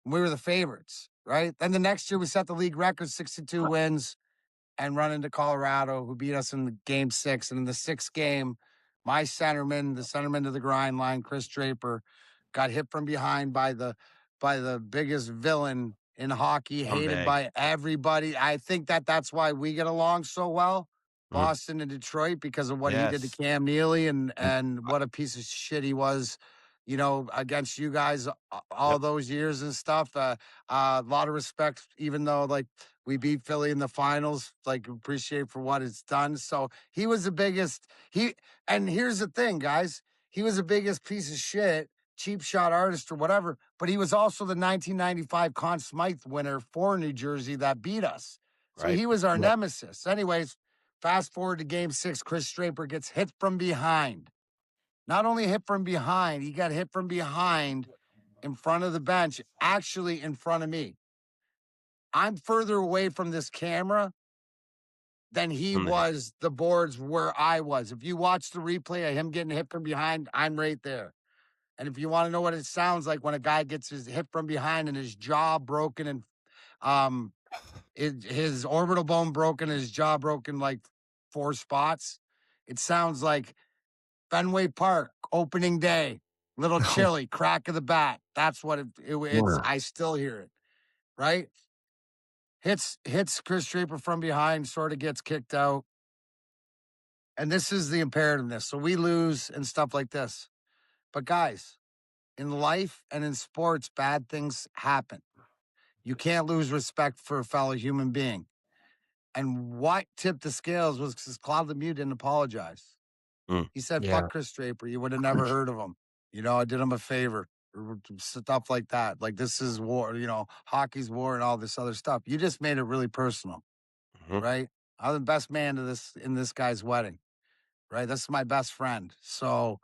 We were the favorites, right? Then the next year we set the league record, 62 wins, and run into Colorado, who beat us in the game 6. And in the 6th game, my centerman, the centerman to the grind line, Chris Draper, got hit from behind by the biggest villain in hockey, hated by everybody. I think that's why we get along so well, Boston and Detroit, because of what he did to Cam Neely and what a piece of shit he was, against you guys all those years and stuff. A lot of respect, even though like we beat Philly in the finals, like appreciate for what it's done. So he was the biggest. And here's the thing, guys, he was the biggest piece of shit, cheap shot artist or whatever, but he was also the 1995 Conn Smythe winner for New Jersey that beat us. So he was our nemesis. Anyways, fast forward to game 6, Chris Draper gets hit from behind. Not only hit from behind, he got hit from behind in front of the bench, actually in front of me. I'm further away from this camera than he was the boards where I was. If you watch the replay of him getting hit from behind, I'm right there. And if you want to know what it sounds like when a guy gets his hit from behind and his jaw broken and his orbital bone broken, his jaw broken like 4 spots, it sounds like Fenway Park, opening day, little chilly, crack of the bat. That's what it's. I still hear it, right? Hits Chris Draper from behind, sort of gets kicked out. And this is the imperativeness. So we lose and stuff like this. But guys, in life and in sports, bad things happen. You can't lose respect for a fellow human being. And what tipped the scales was because Claude Lemieux didn't apologize. He said, fuck Chris Draper. You would have never heard of him. I did him a favor. Or stuff like that. Like, this is war, hockey's war and all this other stuff. You just made it really personal, right? I'm the best man in this guy's wedding, right? This is my best friend. So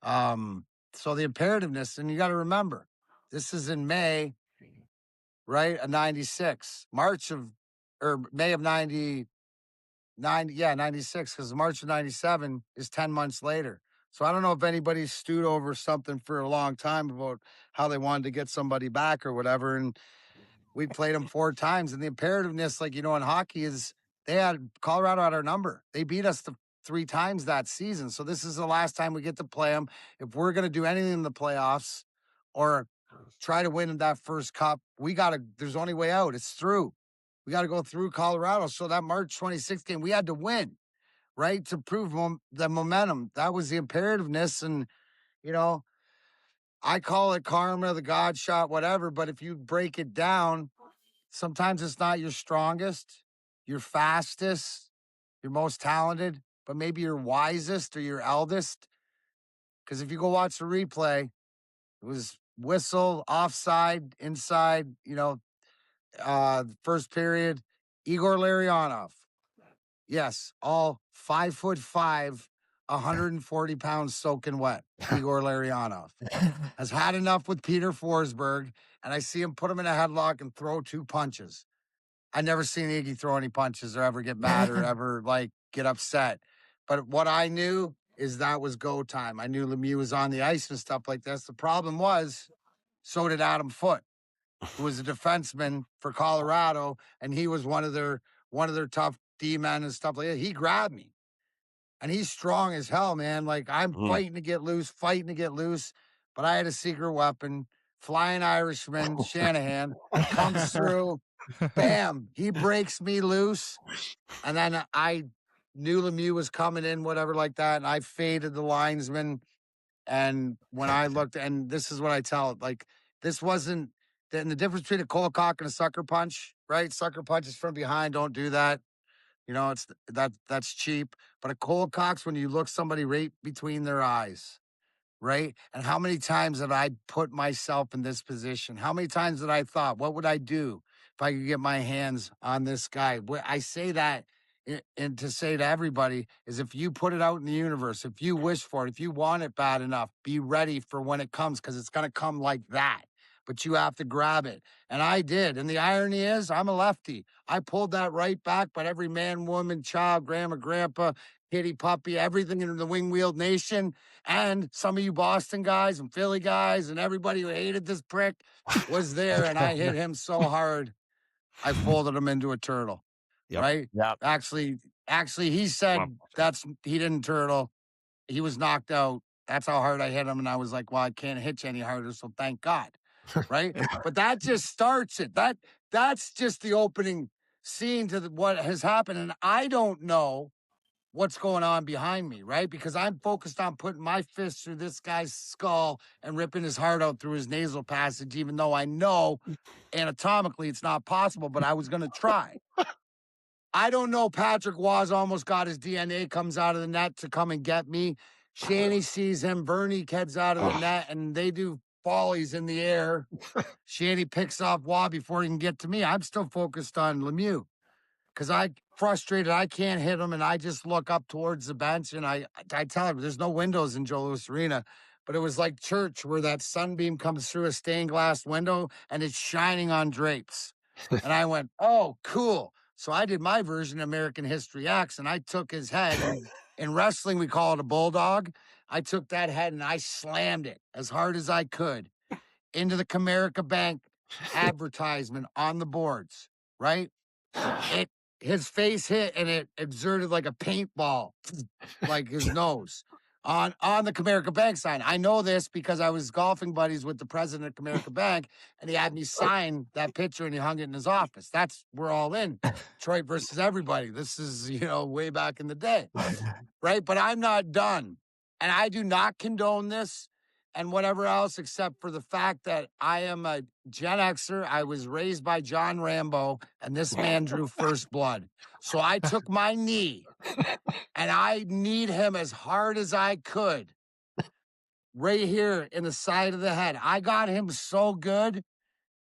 the imperativeness, and you got to remember, this is in May, right? Of 96, May of 96, because March of 97 is 10 months later. So I don't know if anybody's stewed over something for a long time about how they wanted to get somebody back or whatever. And we played them 4 times. And the imperativeness, like, in hockey is Colorado had our number. They beat us 3 times that season. So this is the last time we get to play them. If we're going to do anything in the playoffs or try to win that first cup, there's only way out. It's through. We got to go through Colorado. So that March 26th game, we had to win, right? To prove the momentum. That was the imperativeness. And, I call it karma, the God shot, whatever. But if you break it down, sometimes it's not your strongest, your fastest, your most talented, but maybe your wisest or your eldest. Because if you go watch the replay, it was whistle, offside, inside, first period, Igor Larionov. Yes, all 5'5", 140 pounds soaking wet. Igor Larionov has had enough with Peter Forsberg, and I see him put him in a headlock and throw 2 punches. I never seen Iggy throw any punches or ever get mad or ever get upset. But what I knew is that was go time. I knew Lemieux was on the ice and stuff like this. The problem was, so did Adam Foote, who was a defenseman for Colorado, and he was one of their tough D-men and stuff like that. He grabbed me. And he's strong as hell, man. Like, I'm fighting to get loose. But I had a secret weapon. Flying Irishman, Shanahan, comes through. Bam. He breaks me loose. And then I knew Lemieux was coming in, whatever like that. And I faded the linesman. And when I looked, and this is what I tell it, like, this wasn't, and the difference between a cold cock and a sucker punch, right? Sucker punch is from behind. Don't do that. That's cheap. But a cold cock's when you look somebody right between their eyes, right? And how many times did I put myself in this position? How many times did I thought, what would I do if I could get my hands on this guy. I say that and to say to everybody is if you put it out in the universe, if you wish for it, if you want it bad enough, be ready for when it comes because it's going to come like that. But you have to grab it. And I did. And the irony is I'm a lefty. I pulled that right back, but every man, woman, child, grandma, grandpa, kitty, puppy, everything in the wing-wheeled nation, and some of you Boston guys and Philly guys and everybody who hated this prick was there. And I hit him so hard, I folded him into a turtle.
Yep.
Right?
Yep.
Actually, he said he didn't turtle. He was knocked out. That's how hard I hit him. And I was like, well, I can't hit you any harder. So thank God. Right? But that just starts it. That's just the opening scene to what has happened. And I don't know what's going on behind me, right? Because I'm focused on putting my fist through this guy's skull and ripping his heart out through his nasal passage, even though I know anatomically it's not possible, but I was going to try. I don't know. Patrick Waz almost got his DNA, comes out of the net to come and get me. Shanny sees him. Bernie heads out of the net, and they do follies in the air. Shanny picks off Waz before he can get to me. I'm still focused on Lemieux because I frustrated. I can't hit him, and I just look up towards the bench, and I tell him there's no windows in Joe Louis Arena, but it was like church where that sunbeam comes through a stained glass window, and it's shining on drapes. And I went, oh, cool. So I did my version of American History X, and I took his head. And in wrestling, we call it a bulldog. I took that head and I slammed it as hard as I could into the Comerica Bank advertisement on the boards, right? His face hit and it exerted like a paintball, like his nose. On the Comerica Bank sign. I know this because I was golfing buddies with the president of Comerica Bank, and he had me sign that picture and he hung it in his office. We're all in. Detroit versus everybody. This is, way back in the day, right? But I'm not done. And I do not condone this and whatever else, except for the fact that I am a Gen Xer. I was raised by John Rambo, and this man drew first blood. So I took my knee, and I kneed him as hard as I could, right here in the side of the head. I got him so good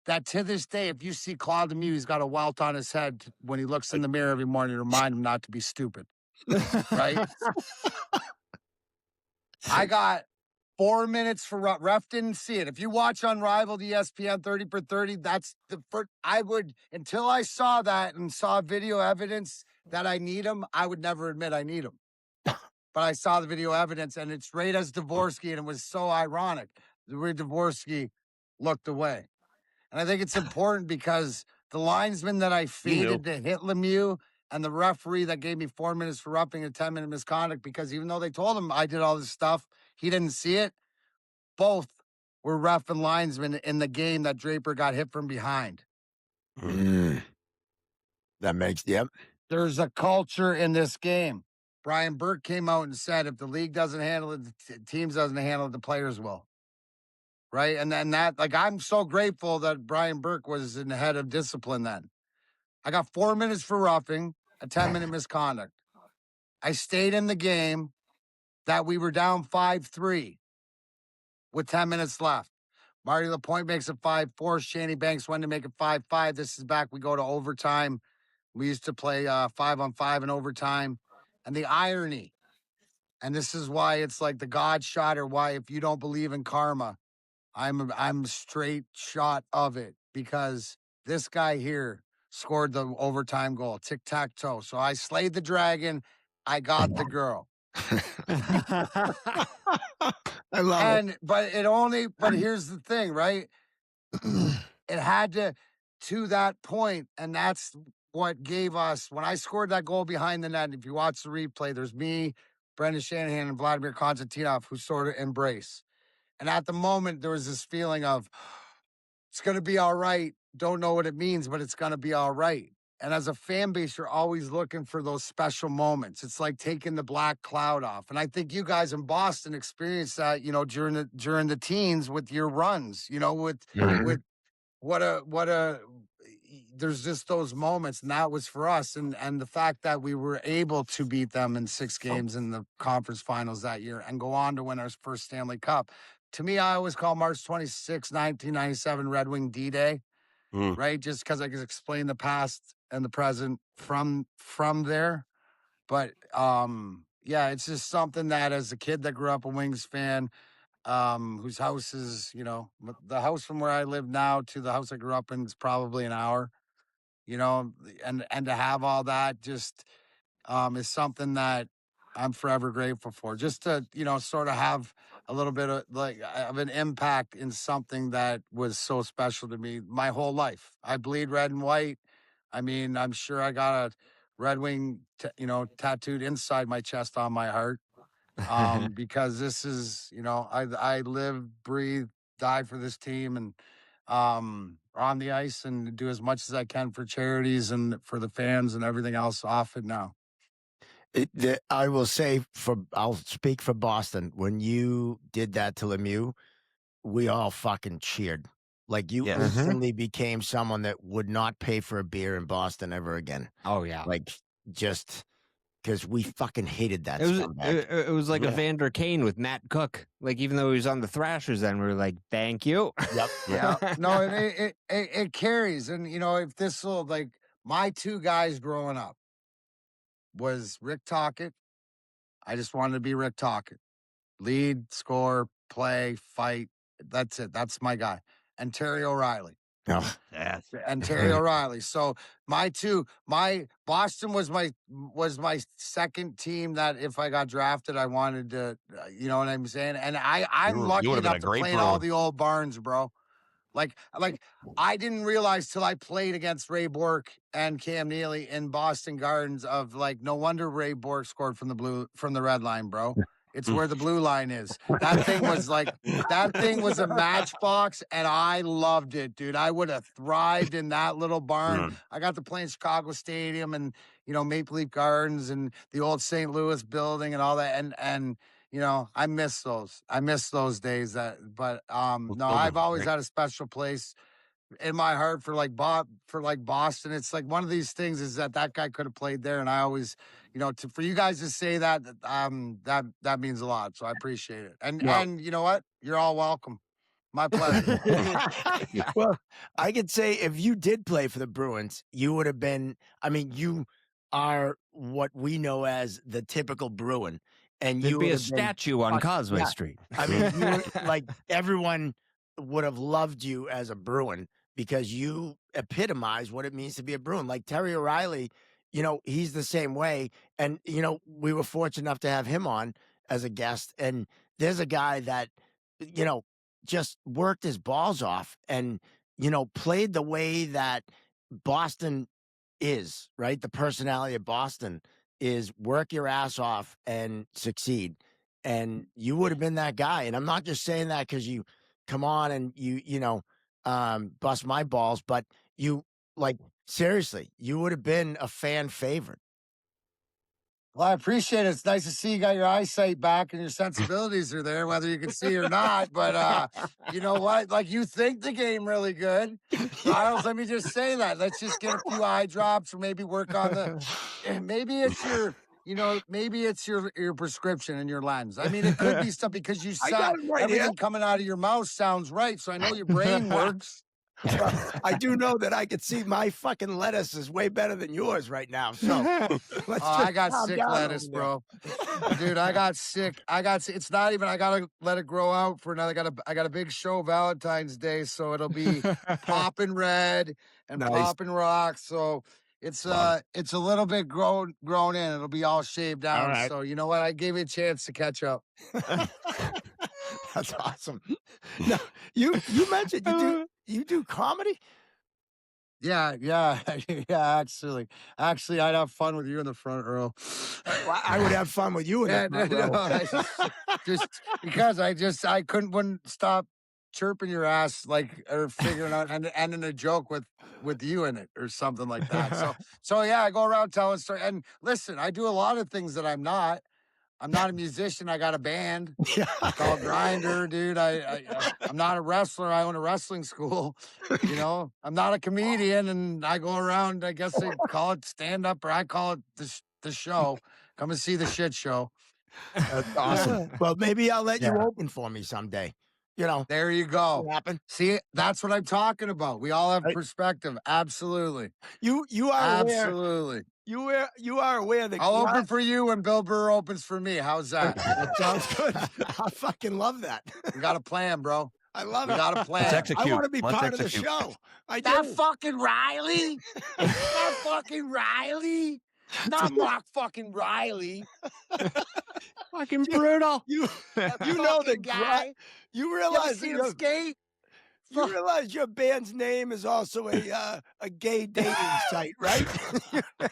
that to this day, if you see Claude Lemieux, he's got a welt on his head when he looks in the mirror every morning to remind him not to be stupid, right? I got 4 minutes for ref didn't see it. If you watch Unrivaled ESPN 30 for 30, that's the first. I would, until I saw that and saw video evidence that I need him, I would never admit I need him. But I saw the video evidence, and it's right as Dvorsky, and it was so ironic. The way Dvorsky looked away. And I think it's important because the linesman that I faded to hit Lemieux and the referee that gave me 4 minutes for roughing a 10-minute misconduct, because even though they told him I did all this stuff, he didn't see it. Both were ref and linesmen in the game that Draper got hit from behind.
That makes, yep.
There's a culture in this game. Brian Burke came out and said, if the league doesn't handle it, the teams doesn't handle it, the players will. Right? And then I'm so grateful that Brian Burke was in the head of discipline then. I got 4 minutes for roughing, a 10-minute misconduct. I stayed in the game that we were down 5-3 with 10 minutes left. Marty Lapointe makes it 5-4. Shanny Banks went to make it 5-5. This is back. We go to overtime. We used to play 5-on-5 in overtime. And the irony, and this is why it's like the God shot, or why if you don't believe in karma, I'm a straight shot of it, because this guy here scored the overtime goal, tic-tac-toe. So I slayed the dragon. I got the girl.
I love it.
But here's the thing, right? It had to that point, and that's what gave us, when I scored that goal behind the net, if you watch the replay, there's me, Brendan Shanahan, and Vladimir Konstantinov who sort of embrace. And at the moment, there was this feeling of, it's going to be all right. Don't know what it means, but it's going to be all right. And as a fan base, you're always looking for those special moments. It's like taking the black cloud off. And I think you guys in Boston experienced that, during the teens with your runs, with there's just those moments. And that was for us. And the fact that we were able to beat them in 6 games in the conference finals that year and go on to win our first Stanley Cup. To me, I always call March 26, 1997 Red Wing D-Day. right? Just because I can explain the past and the present from there. But yeah, it's just something that as a kid that grew up a Wings fan, whose house is, the house from where I live now to the house I grew up in is probably an hour, and to have all that just is something that I'm forever grateful for. Just to, sort of have a little bit of an impact in something that was so special to me my whole life. I bleed red and white. I mean, I'm sure I got a Red Wing, tattooed inside my chest on my heart. Because this is, I live, breathe, die for this team, and on the ice and do as much as I can for charities and for the fans and everything else off it now.
I will say I'll speak for Boston. When you did that to Lemieux, we all fucking cheered. Like you instantly became someone that would not pay for a beer in Boston ever again.
Oh yeah.
Like just because we fucking hated that.
It was like a Vander Kane with Matt Cook. Like even though he was on the Thrashers, then we were like, "Thank you."
Yep.
Yeah. No, it carries, and if this will my two guys growing up was Rick Tocchet. I just wanted to be Rick Tocchet. Lead, score, play, fight. That's it. That's my guy. And Terry O'Reilly.
Oh,
and Terry O'Reilly. So my Boston was my second team that if I got drafted, I wanted to, you know what I'm saying? And I'm lucky enough to play in all the old barns, bro. Like I didn't realize till I played against Ray Bourque and Cam Neely in Boston Gardens of no wonder Ray Bourque scored from the red line, bro. It's where the blue line is. That thing was a matchbox, and I loved it, dude. I would have thrived in that little barn. I got to play in Chicago Stadium and, Maple Leaf Gardens and the old St. Louis building and all that. And I miss those. I miss those days. But I've always had a special place in my heart for Boston. It's like one of these things is that guy could have played there, and I always, for you guys to say that means a lot. So I appreciate it. And you know what? You're all welcome. My pleasure.
Well, I could say if you did play for the Bruins, you would have been. I mean, you are what we know as the typical Bruin, and
There'd
you
be a
would have
statue on Causeway Street.
I mean, everyone would have loved you as a Bruin because you epitomize what it means to be a Bruin. Like Terry O'Reilly, he's the same way. And, we were fortunate enough to have him on as a guest. And there's a guy that, just worked his balls off and, played the way that Boston is, right? The personality of Boston is work your ass off and succeed. And you would have been that guy. And I'm not just saying that because you come on and you bust my balls, but you seriously, you would have been a fan favorite.
Well, I appreciate it. It's nice to see you got your eyesight back and your sensibilities are there, whether you can see or not. But you know what? You think the game really good. Miles, let me just say that. Let's just get a few eye drops or maybe work on maybe it's your maybe it's your prescription and your lens. I mean, it could be stuff because you sound everything coming out of your mouth sounds right. So I know your brain works.
Well, I do know that I could see my fucking lettuce is way better than yours right now. So
I got sick lettuce, bro. Dude, I got sick. It's not even. I gotta let it grow out for another. I got a big show Valentine's Day, so it'll be popping red and popping rocks. So it's a little bit grown in. It'll be all shaved down. All right. So you know what? I gave you a chance to catch up.
That's awesome. Now, you mentioned you do comedy?
Yeah. Actually, I'd have fun with you in the front row.
Well, I would have fun with you in the front row.
Just because I wouldn't stop chirping your ass or figuring out and ending a joke with you in it or something like that. So yeah, I go around telling stories. And listen, I do a lot of things that I'm not. I'm not a musician. I got a band called Grinder, dude. I'm not a wrestler. I own a wrestling school. I'm not a comedian, and I go around. I guess they call it stand up, or I call it the show. Come and see the shit show.
That's awesome. Well, maybe I'll let you open for me someday. You know,
There you go.
what happened.
See, that's what I'm talking about. We all have perspective. Absolutely.
You are aware.
Absolutely.
You are aware that
I'll open for you when Bill Burr opens for me. How's that?
That sounds good. I fucking love that.
We got a plan, bro.
I love
We
it.
got a plan.
Let's execute.
I want to be
Let's
part of the
execute.
show. I
That
do.
fucking Riley? That fucking Riley? Not Mark fucking Riley.
Fucking brutal.
You
You
know the
guy.
You
You ever
realize
seen
that
him skate?
you realize your band's name is also a gay dating site, right?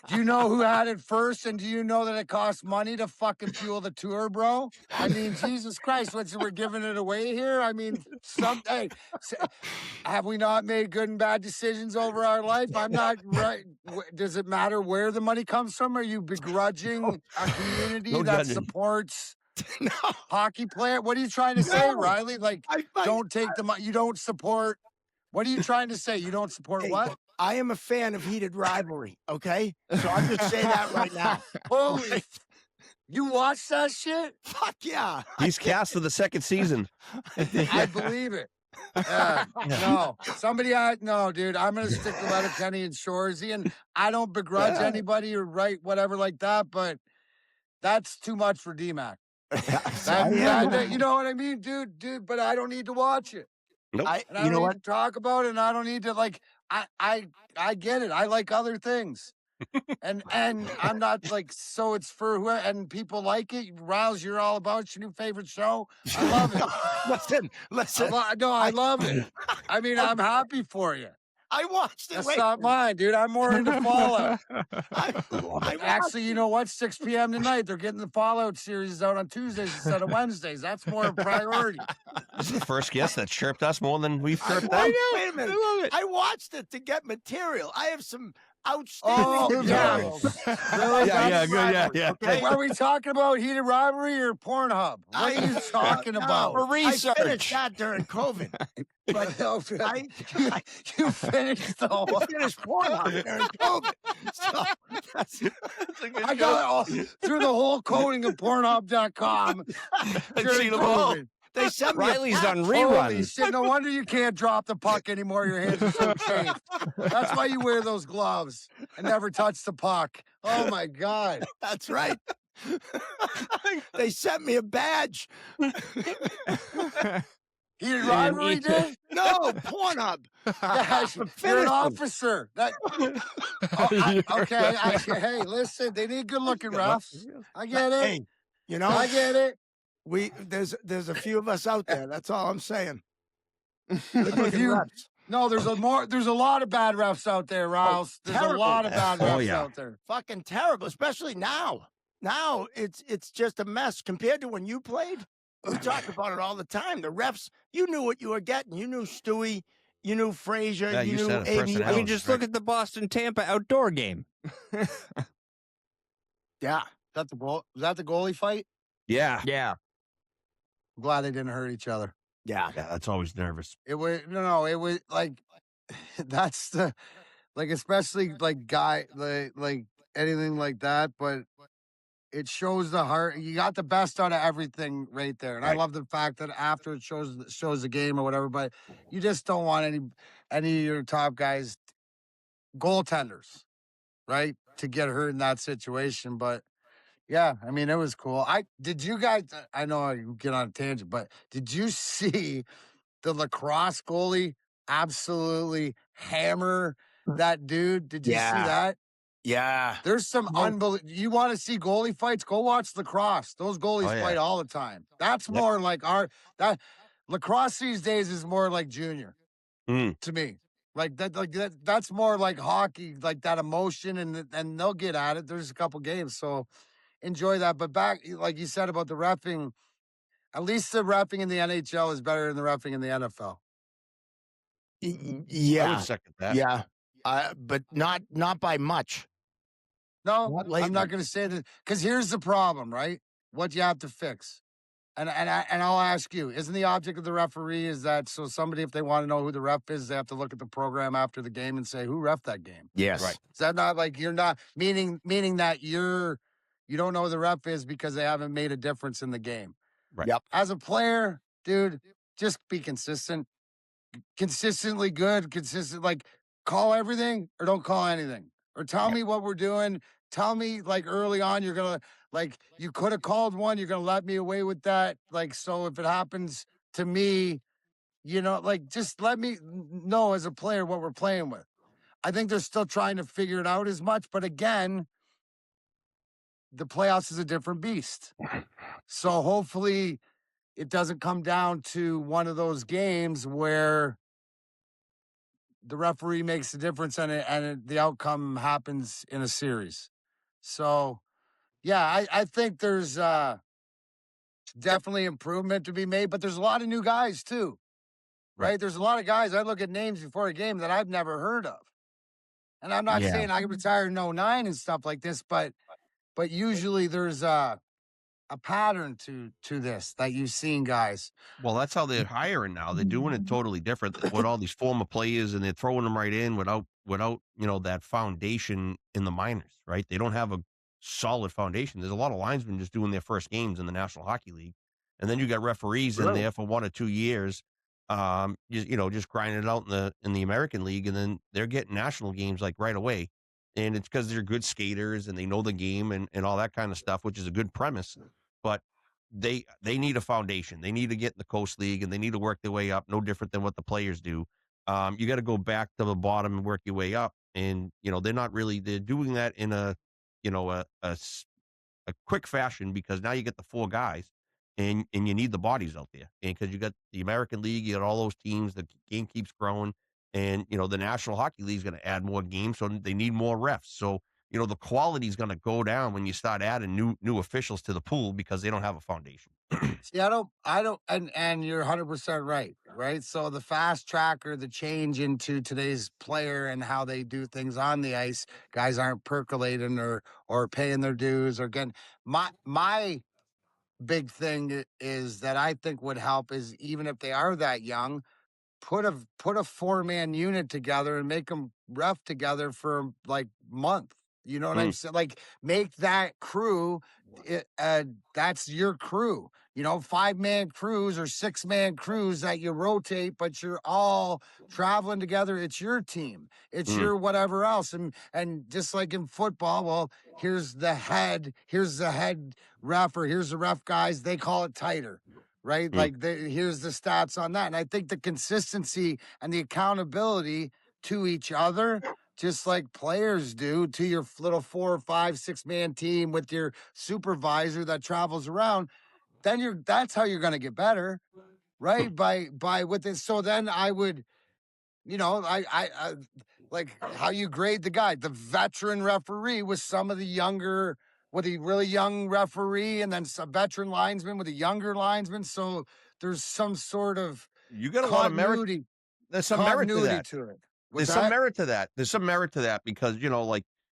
Do you know who had it first? And do you know that it costs money to fucking fuel the tour, bro? I mean, Jesus Christ, we're giving it away here? I mean, have we not made good and bad decisions over our life? I'm not right. Does it matter where the money comes from? Are you begrudging a community
No
that
judging.
supports
No.
hockey player? What are you trying to say,
No.
Riley? Like, don't take the money. You don't support. What are you trying to say? You don't support
Hey,
what?
I am a fan of heated rivalry, okay? So I'm just saying that right now.
Holy. You watch that shit?
Fuck yeah.
He's cast for the second season.
I believe it. No, no, dude. I'm gonna stick to Letterkenny and Shoresy, and I don't begrudge anybody or write whatever like that, but that's too much for DMAC. You know what I mean, dude. But I don't need to watch it.
Nope.
And I don't need to talk about it, and I don't need to like. I get it. I like other things. and I'm not like, so it's for who, and people like it. Riles, you're all about your new favorite show. I love it.
Listen.
I love it. I mean, I'm happy for you.
I watched it.
That's not mine, dude. I'm more into Fallout.
I
Actually, you know what? 6 p.m. tonight, they're getting the Fallout series out on Tuesdays instead of Wednesdays. That's more a priority.
This is the first guest that chirped us more than we've chirped
I
them.
know. Wait a minute.
I love it.
I watched it to get material. I have some outstanding material.
Really?
Yeah, good. Yeah.
Okay?
Are we talking about heated rivalry or Pornhub? What are you talking about?
For research. I finished that during COVID. But
You finished the whole.
I finished Pornhub during COVID. So
I got all through the whole coding of Pornhub.com.
seen them all.
they sent me
Riley's on
Holy
reruns.
shit, no wonder you can't drop the puck anymore. Your hands are so chafed. That's why you wear those gloves and never touch the puck. Oh my God.
That's right. They sent me a badge.
Heated rivalry, dude?
No, Pornhub.
Yeah, you're an officer. Hey, listen, they need good-looking refs. I get it.
Hey, you know,
I get it.
there's a few of us out there. That's all I'm saying.
No, there's a lot of bad refs out there, Rouse. There's a lot of bad refs out there.
Fucking terrible, especially now. Now it's just a mess compared to when you played. We talk about it all the time. The refs, you knew what you were getting. You knew Stewie, you knew Frazier,
Yeah,
you
you
knew
said it
Abe.
first.
I mean, just look at the Boston-Tampa outdoor game.
Yeah.
Was that the goalie fight?
Yeah.
Yeah.
I'm glad they didn't hurt each other.
Yeah.
Yeah, that's always nervous.
It was it was like that's the especially like anything like that, but it shows the heart. You got the best out of everything right there. And I love the fact that after it shows the game or whatever, but you just don't want any of your top guys, goaltenders, right, to get hurt in that situation. But yeah, I mean, it was cool. Did you guys, I know I get on a tangent, but did you see the lacrosse goalie absolutely hammer that dude? Did you see that?
Yeah.
There's some unbelievable. You want to see goalie fights? Go watch lacrosse. Those goalies fight all the time. That's more like that lacrosse these days is more like junior to me. Like that's more like hockey, like that emotion, and they'll get at it. There's a couple games, so enjoy that. But back, like you said about the reffing, at least the reffing in the NHL is better than the reffing in the NFL.
I would second that.
Yeah. But not by much.
No, I'm not going to say that, because here's the problem, right? What you have to fix. And I'll ask you, isn't the object of the referee is that so somebody, if they want to know who the ref is, they have to look at the program after the game and say, who ref that game?
Yes.
Right.
Is that not like you're not meaning that you don't know who the ref is because they haven't made a difference in the game?
Right.
Yep.
As a player, dude, just be consistent, consistently good, consistent. Like call everything or don't call anything, or tell me what we're doing. Tell me like early on you're gonna like you could have called one. You're gonna let me away with that. Like so, if it happens to me, like just let me know as a player what we're playing with. I think they're still trying to figure it out as much, but again, the playoffs is a different beast. So hopefully it doesn't come down to one of those games where the referee makes a difference and the outcome happens in a series. So, yeah, I think there's definitely improvement to be made, but there's a lot of new guys too, right? There's a lot of guys. I look at names before a game that I've never heard of. And I'm not saying I retired in 09 and stuff like this, but usually there's a pattern to this that you've seen, guys.
Well, that's how they're hiring now. They're doing it totally different with all these former players, and they're throwing them right in without that foundation in the minors, right? They don't have a solid foundation. There's a lot of linesmen just doing their first games in the National Hockey League, and then you got referees in there for 1 or 2 years, just grinding it out in the American League, and then they're getting national games like right away, and it's because they're good skaters and they know the game and all that kind of stuff, which is a good premise, but they need a foundation. They need to get in the Coast League and they need to work their way up, no different than what the players do. You got to go back to the bottom and work your way up. And, they're doing that in a quick fashion because now you get the 4 guys and you need the bodies out there. And because you got the American League, you got all those teams, the game keeps growing. And, the National Hockey League is going to add more games. So they need more refs. So, the quality is going to go down when you start adding new officials to the pool because they don't have a foundation.
See, I don't, and you're 100% right, right? So the fast tracker, the change into today's player and how they do things on the ice, guys aren't percolating or paying their dues or getting my big thing is that I think would help is even if they are that young, put a 4-man unit together and make them ref together for like month. You know what I'm saying? Like make that crew, that's your crew. 5-man crews or 6-man crews that you rotate, but you're all traveling together. It's your team. It's your whatever else. And just like in football, well, here's the head ref or here's the ref guys. They call it tighter. Right? Like here's the stats on that. And I think the consistency and the accountability to each other, just like players do to your little 4 or 5, 6-man team with your supervisor that travels around, then that's how you're going to get better, right? By with this. So then I would, I like how you grade the guy, the veteran referee with some of the younger, with a really young referee, and then some veteran linesman with a younger linesman. So there's some sort of
you got a lot of merit. There's some merit to that. There's some merit to that. There's some merit to that because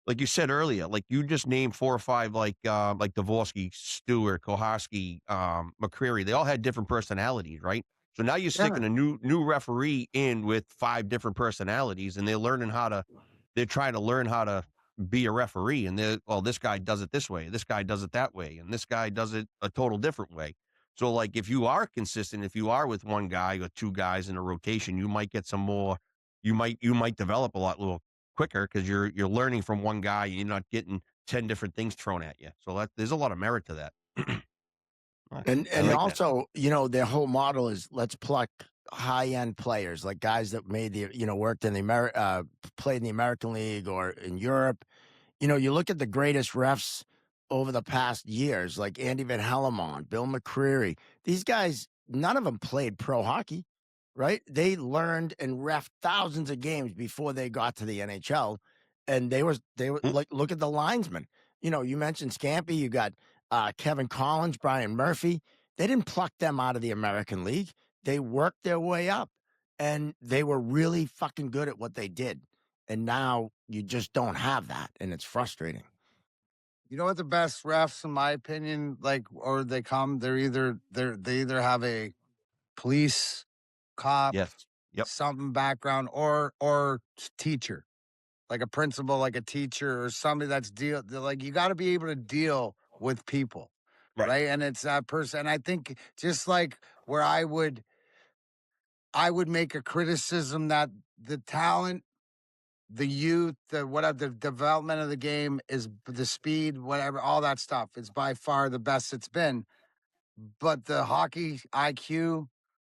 like you said earlier, like you just named 4 or 5 like Dvorsky, Stewart, Koharski, McCreary. They all had different personalities, right? So now you're sticking a new referee in with 5 different personalities, and they're trying to learn how to be a referee. And this guy does it this way, this guy does it that way, and this guy does it a total different way. So like if you are consistent, if you are with 1 guy or 2 guys in a rotation, you might get some more. You might develop a little quicker because you're learning from 1 guy. And you're not getting 10 different things thrown at you. So there's a lot of merit to that.
And like also, their whole model is let's pluck high-end players, like guys that made worked in the played in the American League or in Europe. You look at the greatest refs over the past years, like Andy Van Hellemond, Bill McCreary. These guys, none of them played pro hockey, right? They learned and reffed thousands of games before they got to the NHL, and they were like, look at the linesmen. You mentioned Scampy. You got Kevin Collins, Brian Murphy. They didn't pluck them out of the American League. They worked their way up, and they were really fucking good at what they did. And now you just don't have that, and it's frustrating.
You know what the best refs, in my opinion, they either have a police, cop, something background, or teacher, like a principal, like a teacher, or somebody that's like you got to be able to deal with people, right? And it's that person. And I think just like where I would I would make a criticism that the talent, the youth, the development of the game is the speed, whatever, all that stuff. It's by far the best it's been. But the hockey IQ,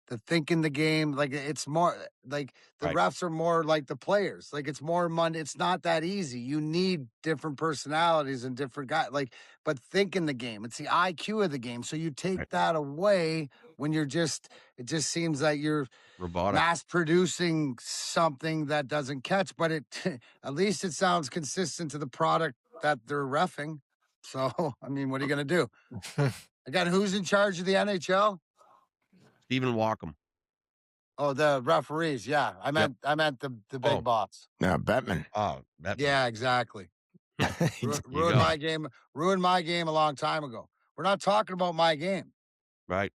the thinking the game, like it's more like the refs are more like the players. Like it's more Monday. It's not that easy. You need different personalities and different guys. Like, but thinking the game, it's the IQ of the game. So you take that away when it just seems that you're
robotic,
mass producing something that doesn't catch. But it at least it sounds consistent to the product that they're reffing. So I mean, what are you gonna do? Again, who's in charge of the NHL?
Stephen Walkham.
Oh, the referees. Yeah, I meant the big boss.
Yeah, Bettman.
Oh, Bettman.
Yeah, exactly. Ruined my game. Ruined my game a long time ago. We're not talking about my game,
right?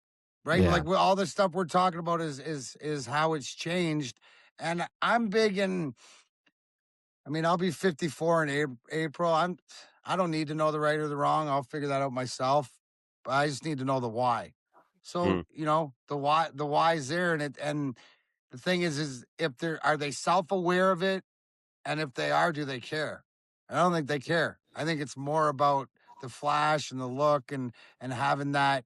Yeah. Like all the stuff we're talking about is how it's changed. And I'm big in. I mean, I'll be 54 in April. I don't need to know the right or the wrong. I'll figure that out myself. But I just need to know the why. So, you know, the why is there. And the thing is if are they self-aware of it? And if they are, do they care? I don't think they care. I think it's more about the flash and the look and having that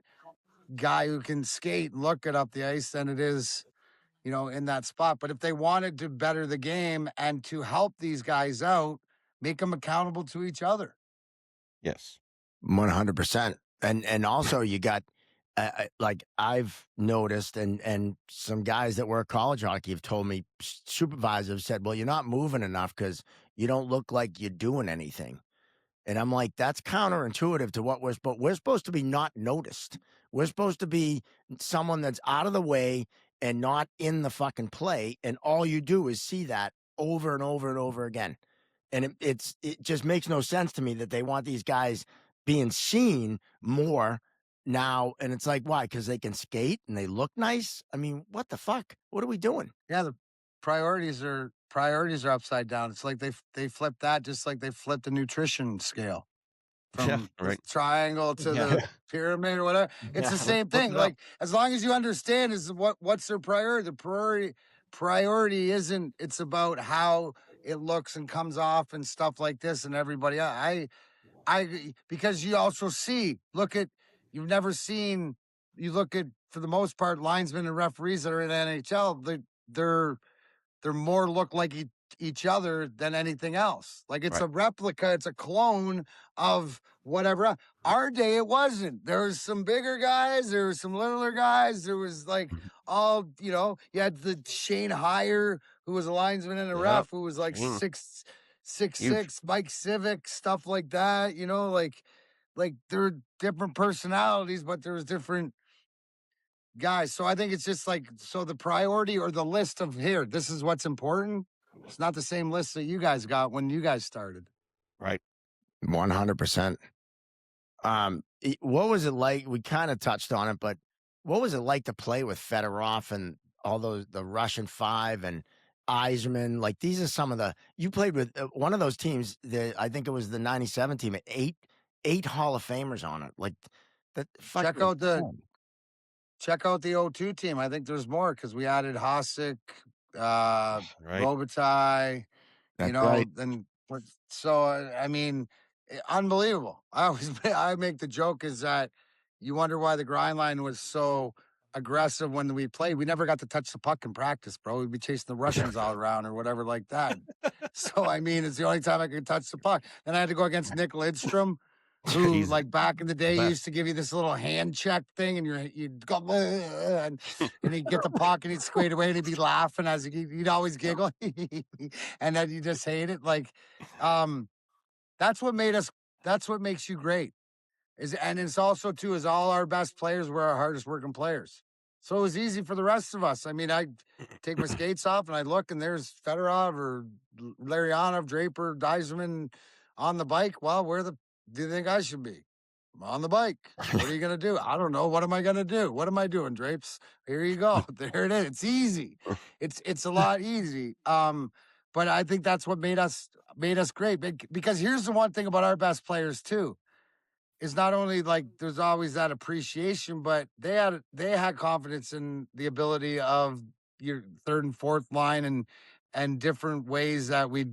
guy who can skate and look it up the ice than it is, you know, in that spot. But if they wanted to better the game and to help these guys out, make them accountable to each other.
Yes.
100%. And also you got, like I've noticed, and some guys that work college hockey have told me, supervisors have said, well, you're not moving enough because you don't look like you're doing anything. And I'm like, that's counterintuitive to what we're supposed to be not noticed. We're supposed to be someone that's out of the way and not in the fucking play. And all you do is see that over and over and over again. And it just makes no sense to me that they want these guys being seen more now. And it's like, why? Because they can skate and they look nice. I mean, what the fuck? What are we doing?
Yeah, the priorities are upside down. It's like they flipped that just like they flipped the nutrition scale from the triangle to the pyramid or whatever. It's the same thing. Like as long as you understand is what's their priority. The priority isn't. It's about how it looks and comes off and stuff like this and everybody else. I because you also see, you've never seen, you look at, for the most part, linesmen and referees that are in NHL, they're more look like each other than anything else. Like it's a replica, it's a clone of whatever. Our day, it wasn't. There was some bigger guys, there was some littler guys, there was like all, you know, you had the Shane Heyer, who was a linesman and a ref, who was like 6'6", Mike Civic, stuff like that, you know, like there are different personalities, but there's different guys. So I think it's just like, so the priority or the list of here, this is what's important. It's not the same list that you guys got when you guys started.
Right.
100%. What was it like? We kind of touched on it, but what was it like to play with Fedorov and all the Russian Five and Yzerman? Like these are some of you played with one of those teams. I think it was the '97 team. Eight Hall of Famers on it. Like that.
Check out the 02 team. I think there's more because we added Hasek, Robitaille, you know, and so I mean, unbelievable. I make the joke is that you wonder why the grind line was so aggressive when we played. We never got to touch the puck in practice, bro. We'd be chasing the Russians all around or whatever like that. So I mean, it's the only time I could touch the puck. Then I had to go against Nick Lidstrom, who, like back in the day, used to give you this little hand check thing, and you'd go, and he'd get the puck and he'd square away and he'd be laughing as he'd always giggle, and then you just hate it. Like, that's what makes you great. And it's also too is all our best players were our hardest working players. So it was easy for the rest of us. I mean, I'd take my skates off and I'd look and there's Fedorov or Larionov, Draper, Yzerman on the bike. Well, where do you think I should be? I'm on the bike. What are you going to do? I don't know. What am I going to do? What am I doing, Drapes? Here you go. There it is. It's easy. It's a lot easy. But I think that's what made us great. Because here's the one thing about our best players too. Is not only like there's always that appreciation, but they had confidence in the ability of your third and fourth line and different ways that we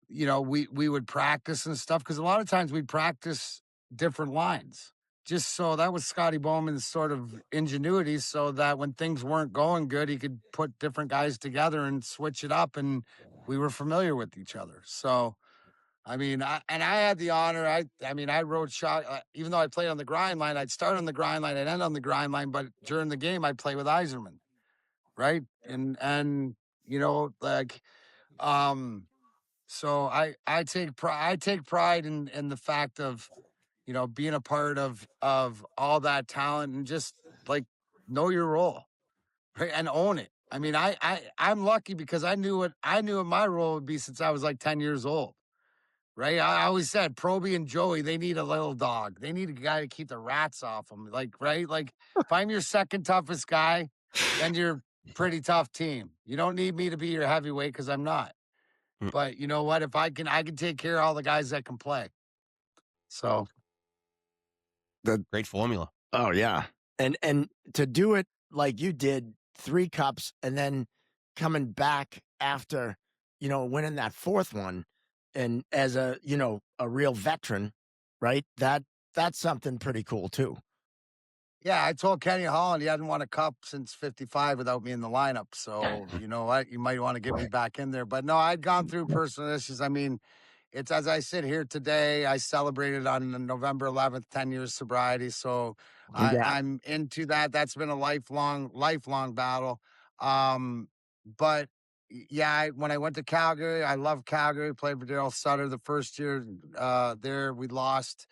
would practice and stuff. Cause a lot of times we'd practice different lines. Just so that was Scotty Bowman's sort of ingenuity, so that when things weren't going good, he could put different guys together and switch it up, and we were familiar with each other. So, I mean, I had the honor. I wrote shot. Even though I played on the grind line, I'd start on the grind line, I'd end on the grind line. But during the game, I'd play with Yzerman, right? And like, so I take pride in the fact of being a part of all that talent and just like know your role, right, and own it. I mean, I'm lucky because I knew what my role would be since I was like 10 years old, right? I always said Proby and Joey, they need a little dog. They need a guy to keep the rats off them, like, right? Like if I'm your second toughest guy, then you're a pretty tough team. You don't need me to be your heavyweight because I'm not. But you know what? If I can take care of all the guys that can play. So
the great formula.
Oh yeah. And to do it like you did, 3 cups, and then coming back after, winning that 4th one, and as a real veteran, right? That's something pretty cool too.
Yeah, I told Kenny Holland he hadn't won a cup since 55 without me in the lineup. So, you know what? You might want to get me back in there. But no, I'd gone through personal issues. I mean, it's as I sit here today, I celebrated on November 11th, 10 years sobriety. So I'm into that. That's been a lifelong battle. But yeah, when I went to Calgary, I love Calgary, played for Daryl Sutter the first year there. We lost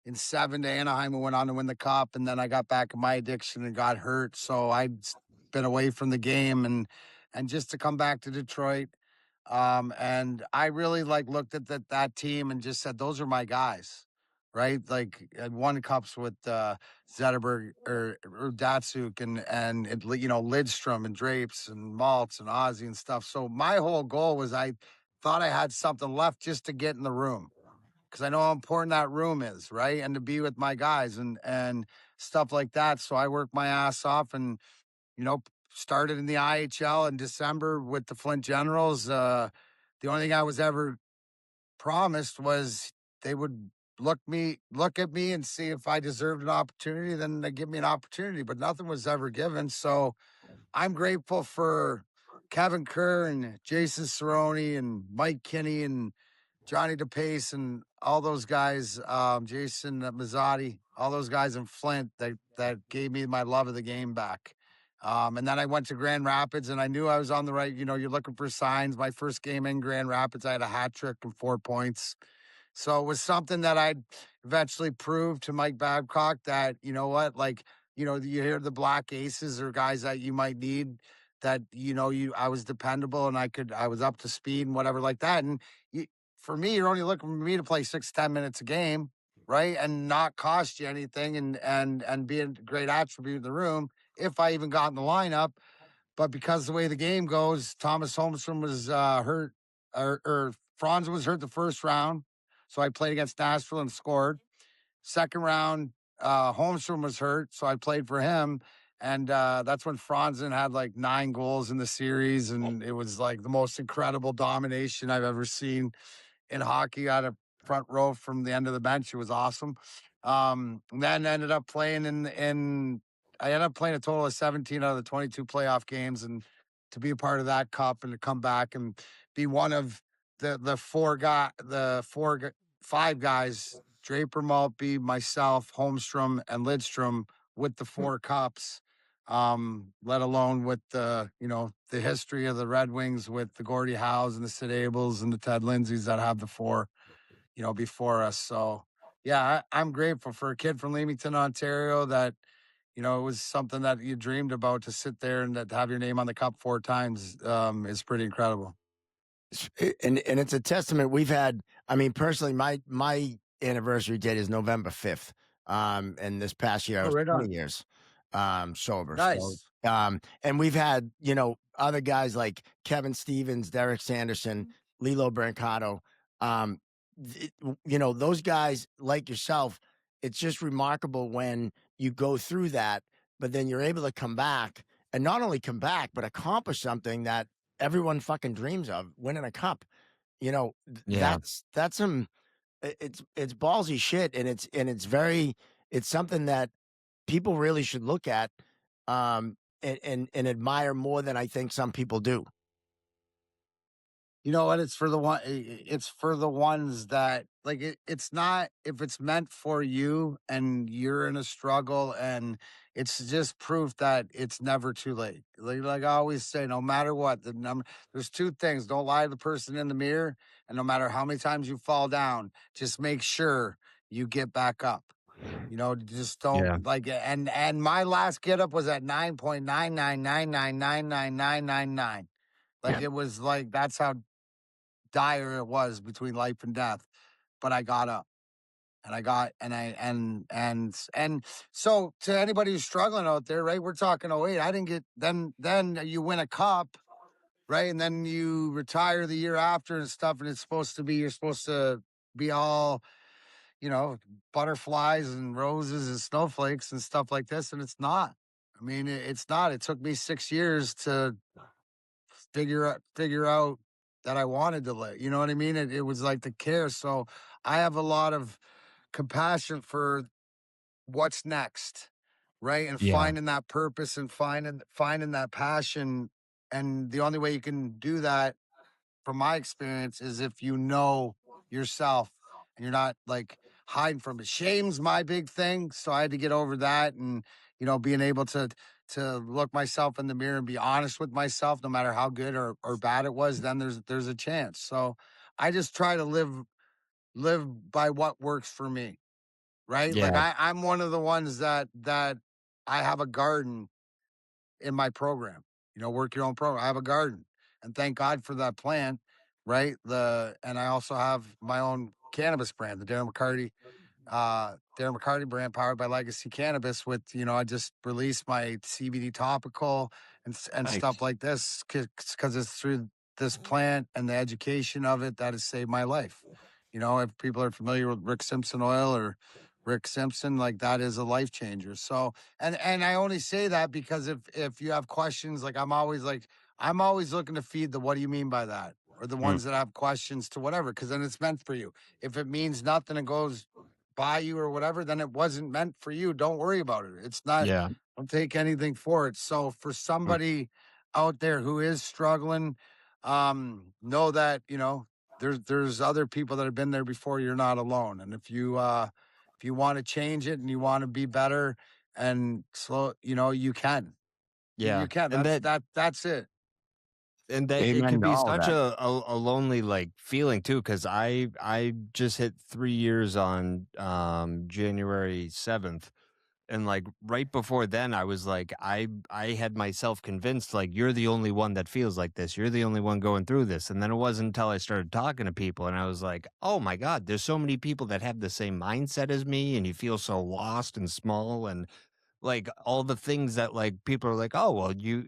in 7 to Anaheim and went on to win the cup. And then I got back in my addiction and got hurt. So I'd been away from the game and just to come back to Detroit. And I really looked at that team and just said, those are my guys, right? Like I won cups with Zetterberg or Datsuk and Lidstrom and Drapes and Maltz and Ozzy and stuff. So my whole goal was I thought I had something left just to get in the room, because I know how important that room is, right? And to be with my guys and stuff like that. So I worked my ass off and, started in the IHL in December with the Flint Generals. The only thing I was ever promised was they would look at me and see if I deserved an opportunity, then they give me an opportunity, but nothing was ever given. So I'm grateful for Kevin Kerr and Jason Cerrone and Mike Kinney and Johnny DePace and all those guys, Jason Mazzotti, all those guys in Flint that gave me my love of the game back. And then I went to Grand Rapids and I knew I was on the right, you're looking for signs. My first game in Grand Rapids, I had a hat trick and 4 points. So it was something that I'd eventually prove to Mike Babcock that, you hear the black aces or guys that you might need, that, I was dependable and I was up to speed and whatever like that. And for me, you're only looking for me to play 6-10 minutes a game, right? And not cost you anything and be a great attribute in the room if I even got in the lineup. But because the way the game goes, Thomas Holmstrom was hurt, or Franz was hurt the first round. So I played against Nashville and scored. Second round, Holmstrom was hurt, so I played for him. And that's when Franzen had 9 goals in the series. And it was the most incredible domination I've ever seen in hockey. Out of front row from the end of the bench. It was awesome. Then ended up playing I ended up playing a total of 17 out of the 22 playoff games, and to be a part of that cup and to come back and be one of the 5 guys, Draper, Maltby, myself, Holmstrom, and Lidstrom, with the 4 cups, let alone with the history of the Red Wings with the Gordie Howes and the Sid Abels and the Ted Lindsays that have the 4, before us. So yeah, I'm grateful for a kid from Leamington, Ontario, that, it was something that you dreamed about, to sit there and to have your name on the cup 4 times is pretty incredible.
And it's a testament. We've had, I mean, personally, my anniversary date is November 5th. And this past year I was 20 years sober.
Nice.
So, and we've had, other guys like Kevin Stevens, Derek Sanderson, Lilo Brancato. Those guys like yourself, it's just remarkable when you go through that, but then you're able to come back and not only come back, but accomplish something that everyone fucking dreams of, winning a cup. You know, that's some, it's ballsy shit. And it's something that people really should look at, and admire more than I think some people do.
You know what? It's for the ones that like it's not, if it's meant for you and you're in a struggle, and it's just proof that it's never too late. Like I always say, no matter what, there's two things. Don't lie to the person in the mirror, and no matter how many times you fall down, just make sure you get back up. You know, just don't like, and my last get up was at 9.999999999. Like it was like, that's how dire it was between life and death. But I got up, and I got, and so to anybody who's struggling out there, right? We're talking 08. I didn't get, then you win a cup, right? And then you retire the year after and stuff. And you're supposed to be all, you know, butterflies and roses and snowflakes and stuff like this. And it's not. I mean, it's not. It took me 6 years to figure out that I wanted to live. You know what I mean? It was like the care. So I have a lot of compassion for what's next, right? And finding that purpose and finding that passion. And the only way you can do that, from my experience, is if you know yourself and you're not like hiding from it. Shame's my big thing. So I had to get over that, and, you know, being able to look myself in the mirror and be honest with myself, no matter how good or bad it was, then there's a chance. So I just try to live by what works for me. Right. Like I'm one of the ones that I have a garden in my program, you know, work your own program. I have a garden, and thank God for that plant. Right. And I also have my own cannabis brand, the Darren McCarty brand, powered by Legacy Cannabis. With, you know, I just released my CBD topical and stuff like this, because it's through this plant and the education of it that has saved my life. You know, if people are familiar with Rick Simpson oil or Rick Simpson, like, that is a life changer. So, and I only say that because if you have questions, like, I'm always looking to feed the, what do you mean by that? Or the ones that have questions to whatever, because then it's meant for you. If it means nothing and goes by you or whatever, then it wasn't meant for you. Don't worry about it. It's not, don't take anything for it. So for somebody out there who is struggling, know that, you know, there's other people that have been there before. You're not alone. And if you want to change it and you want to be better and slow, you know, you can. You can. That's it.
And that it could be such a lonely like feeling too, because I just hit 3 years on January 7th. And like right before then, I was like, I had myself convinced, like, you're the only one that feels like this. You're the only one going through this. And then it wasn't until I started talking to people, and I was like, oh my God, there's so many people that have the same mindset as me, and you feel so lost and small, and like all the things that like people are like, oh, well, you,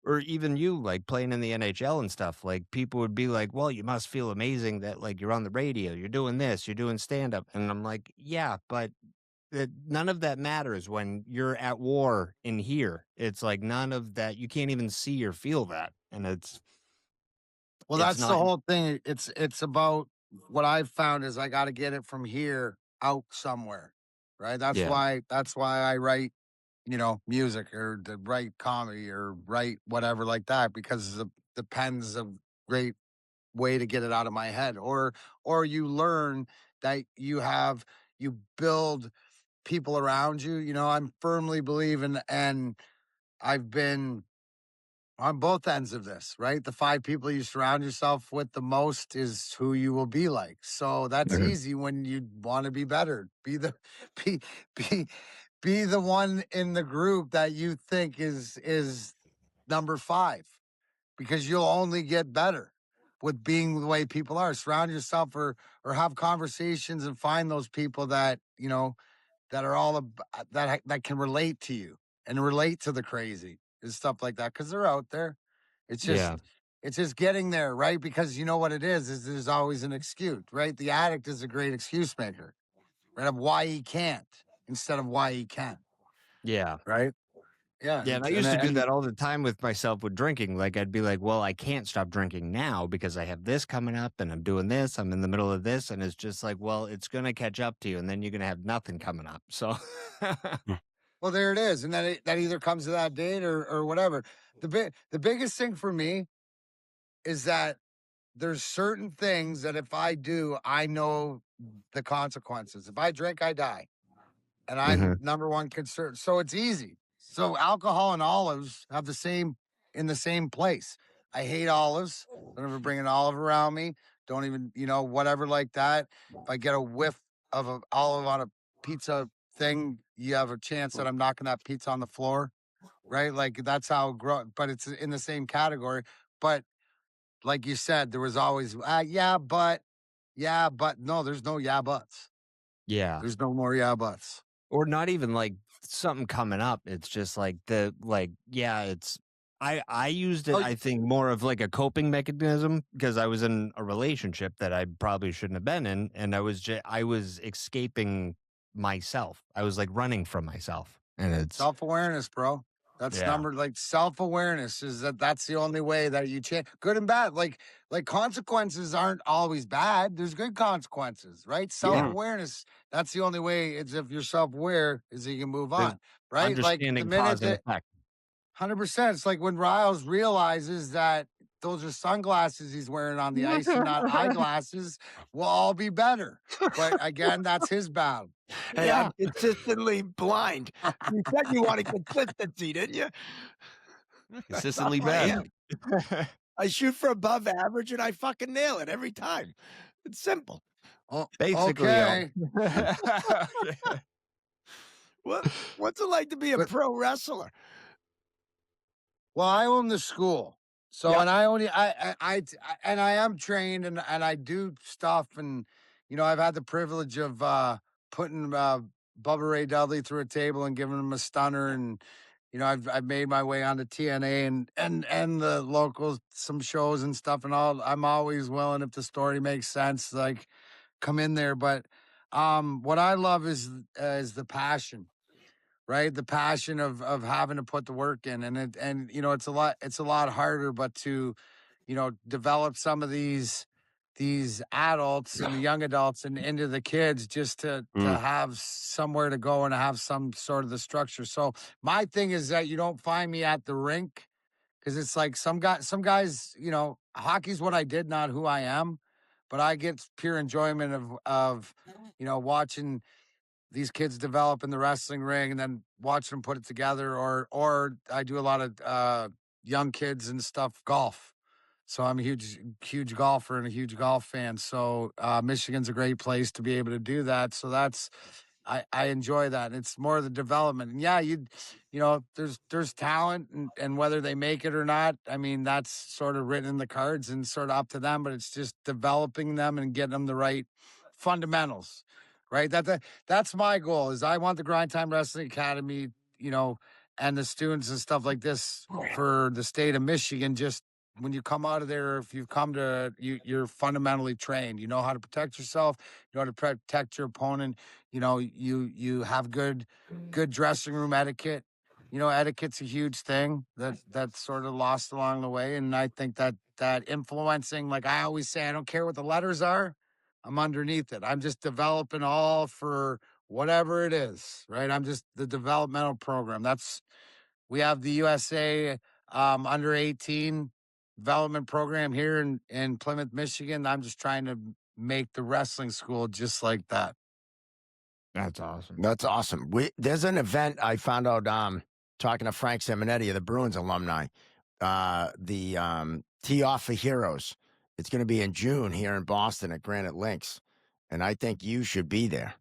or even you, like playing in the NHL and stuff, like people would be like, well, you must feel amazing that like you're on the radio, you're doing this, you're doing stand up. And I'm like, yeah, but none of that matters when you're at war in here. It's like none of that. You can't even see or feel that. And
well, that's the whole thing. It's about, what I've found is I got to get it from here out somewhere. Right. That's why I write, you know, music, or to write comedy, or write whatever like that, because the pen's a great way to get it out of my head. Or you learn that you build people around you. You know, I'm firmly believing, and I've been on both ends of this, right? The 5 people you surround yourself with the most is who you will be like. So that's easy when you want to be better. Be the be the one in the group that you think is number 5, because you'll only get better with being the way people are. Surround yourself, or have conversations, and find those people that, you know, that are all that can relate to you and relate to the crazy and stuff like that, because they're out there. It's just getting there, right? Because you know what it is there's always an excuse, right? The addict is a great excuse maker, right? Of why he can't instead of why he can.
Yeah.
Right. Yeah.
Yeah, and I used to do that all the time with myself with drinking. Like, I'd be like, well, I can't stop drinking now because I have this coming up and I'm doing this. I'm in the middle of this. And it's just like, well, it's going to catch up to you and then you're going to have nothing coming up. So,
Well, there it is. And then that either comes to that date or whatever. The biggest thing for me is that there's certain things that if I do, I know the consequences. If I drink, I die. And I'm number one concern. So it's easy. So alcohol and olives have in the same place. I hate olives. Don't ever bring an olive around me. Don't even, whatever like that. If I get a whiff of an olive on a pizza thing, you have a chance that I'm knocking that pizza on the floor, right? Like that's how but it's in the same category. But like you said, there was always, but no, there's no buts.
yeah.
There's no more buts.
Or not even like something coming up. It's just like it's, I used it, I think, more of like a coping mechanism because I was in a relationship that I probably shouldn't have been in. And I was escaping myself. I was like running from myself. And it's
self-awareness, bro. That's self-awareness is that's the only way that you change, good and bad. Like consequences aren't always bad. There's good consequences, right? Self-awareness. That's the only way. It's if you're self-aware is you can move on, right? Like the minute that 100%. It's like when Riles realizes that those are sunglasses he's wearing on the ice and not eyeglasses, we'll all be better. But again, that's his battle.
Hey, I'm consistently blind. You said you wanted consistency, didn't you?
Consistently bad.
I shoot for above average and I fucking nail it every time. It's simple.
Oh,
basically.
Okay.
What's it like to be a pro wrestler?
Well, I own the school. So, and I only, I am trained and I do stuff. And, I've had the privilege of putting Bubba Ray Dudley through a table and giving him a stunner. And, I've made my way onto TNA and the locals, some shows and stuff and all. I'm always willing, if the story makes sense, like come in there. But what I love is the passion. Right, the passion of having to put the work in, and it's a lot harder, but to, develop some of these adults and the young adults and into the kids just to have somewhere to go and to have some sort of the structure. So my thing is that you don't find me at the rink because it's like some guys, hockey's what I did, not who I am, but I get pure enjoyment of watching these kids develop in the wrestling ring and then watch them put it together. Or I do a lot of young kids and stuff, golf. So I'm a huge golfer and a huge golf fan. So Michigan's a great place to be able to do that. So I enjoy that. It's more of the development. And there's talent and whether they make it or not, I mean, that's sort of written in the cards and sort of up to them, but it's just developing them and getting them the right fundamentals. Right. That's my goal is I want the Grind Time Wrestling Academy, and the students and stuff like this for the state of Michigan. Just when you come out of there, if you've come to, you're fundamentally trained. You know how to protect yourself. You know how to protect your opponent. You have good dressing room etiquette. Etiquette's a huge thing that's sort of lost along the way. And I think that influencing, like I always say, I don't care what the letters are. I'm underneath it. I'm just developing all for whatever it is, right? I'm just the developmental program. We have the USA under 18 development program here in Plymouth, Michigan. I'm just trying to make the wrestling school just like that.
That's awesome.
That's awesome. There's an event I found out talking to Frank Simonetti of the Bruins alumni, the Tee Off for Heroes. It's going to be in June here in Boston at Granite Links, and I think you should be there.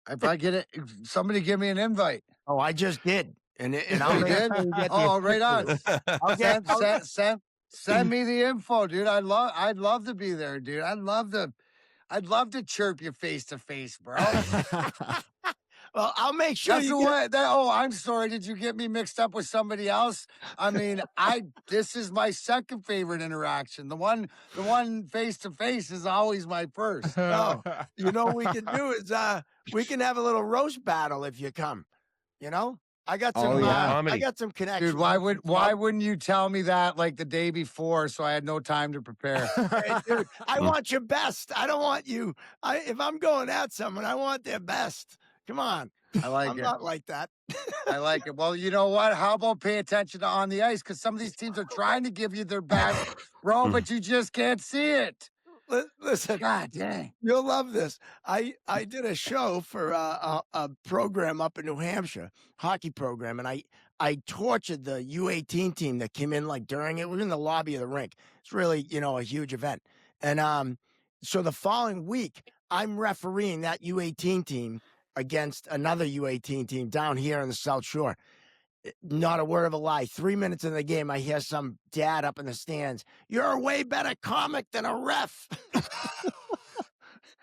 If I get it, somebody give me an invite.
Oh, I just did, and I'll
did. Oh, right on. Send me the info, dude. I'd love to be there, dude. I'd love to chirp you face to face, bro.
Well, I'll make sure.
I'm sorry. Did you get me mixed up with somebody else? I mean, this is my second favorite interaction. The one face to face is always my first.
No, what we can do is we can have a little roast battle if you come. I got some. I got some connections.
Dude, why wouldn't you tell me that like the day before so I had no time to prepare?
Hey, dude, I want your best. I don't want you. If I'm going at someone, I want their best. Come on.
I like
I'm
it.
not like that.
I like it. Well, you know what? How about pay attention to on the ice? Because some of these teams are trying to give you their best, bro, but you just can't see it.
Listen,
God dang.
you'll love this. I did a show for a program up in New Hampshire, hockey program, and I tortured the U18 team that came in like during it. We were in the lobby of the rink. It's really, a huge event. And so the following week, I'm refereeing that U18 team against another U18 team down here in the South Shore. Not a word of a lie. 3 minutes in the game, I hear some dad up in the stands. You're a way better comic than a ref.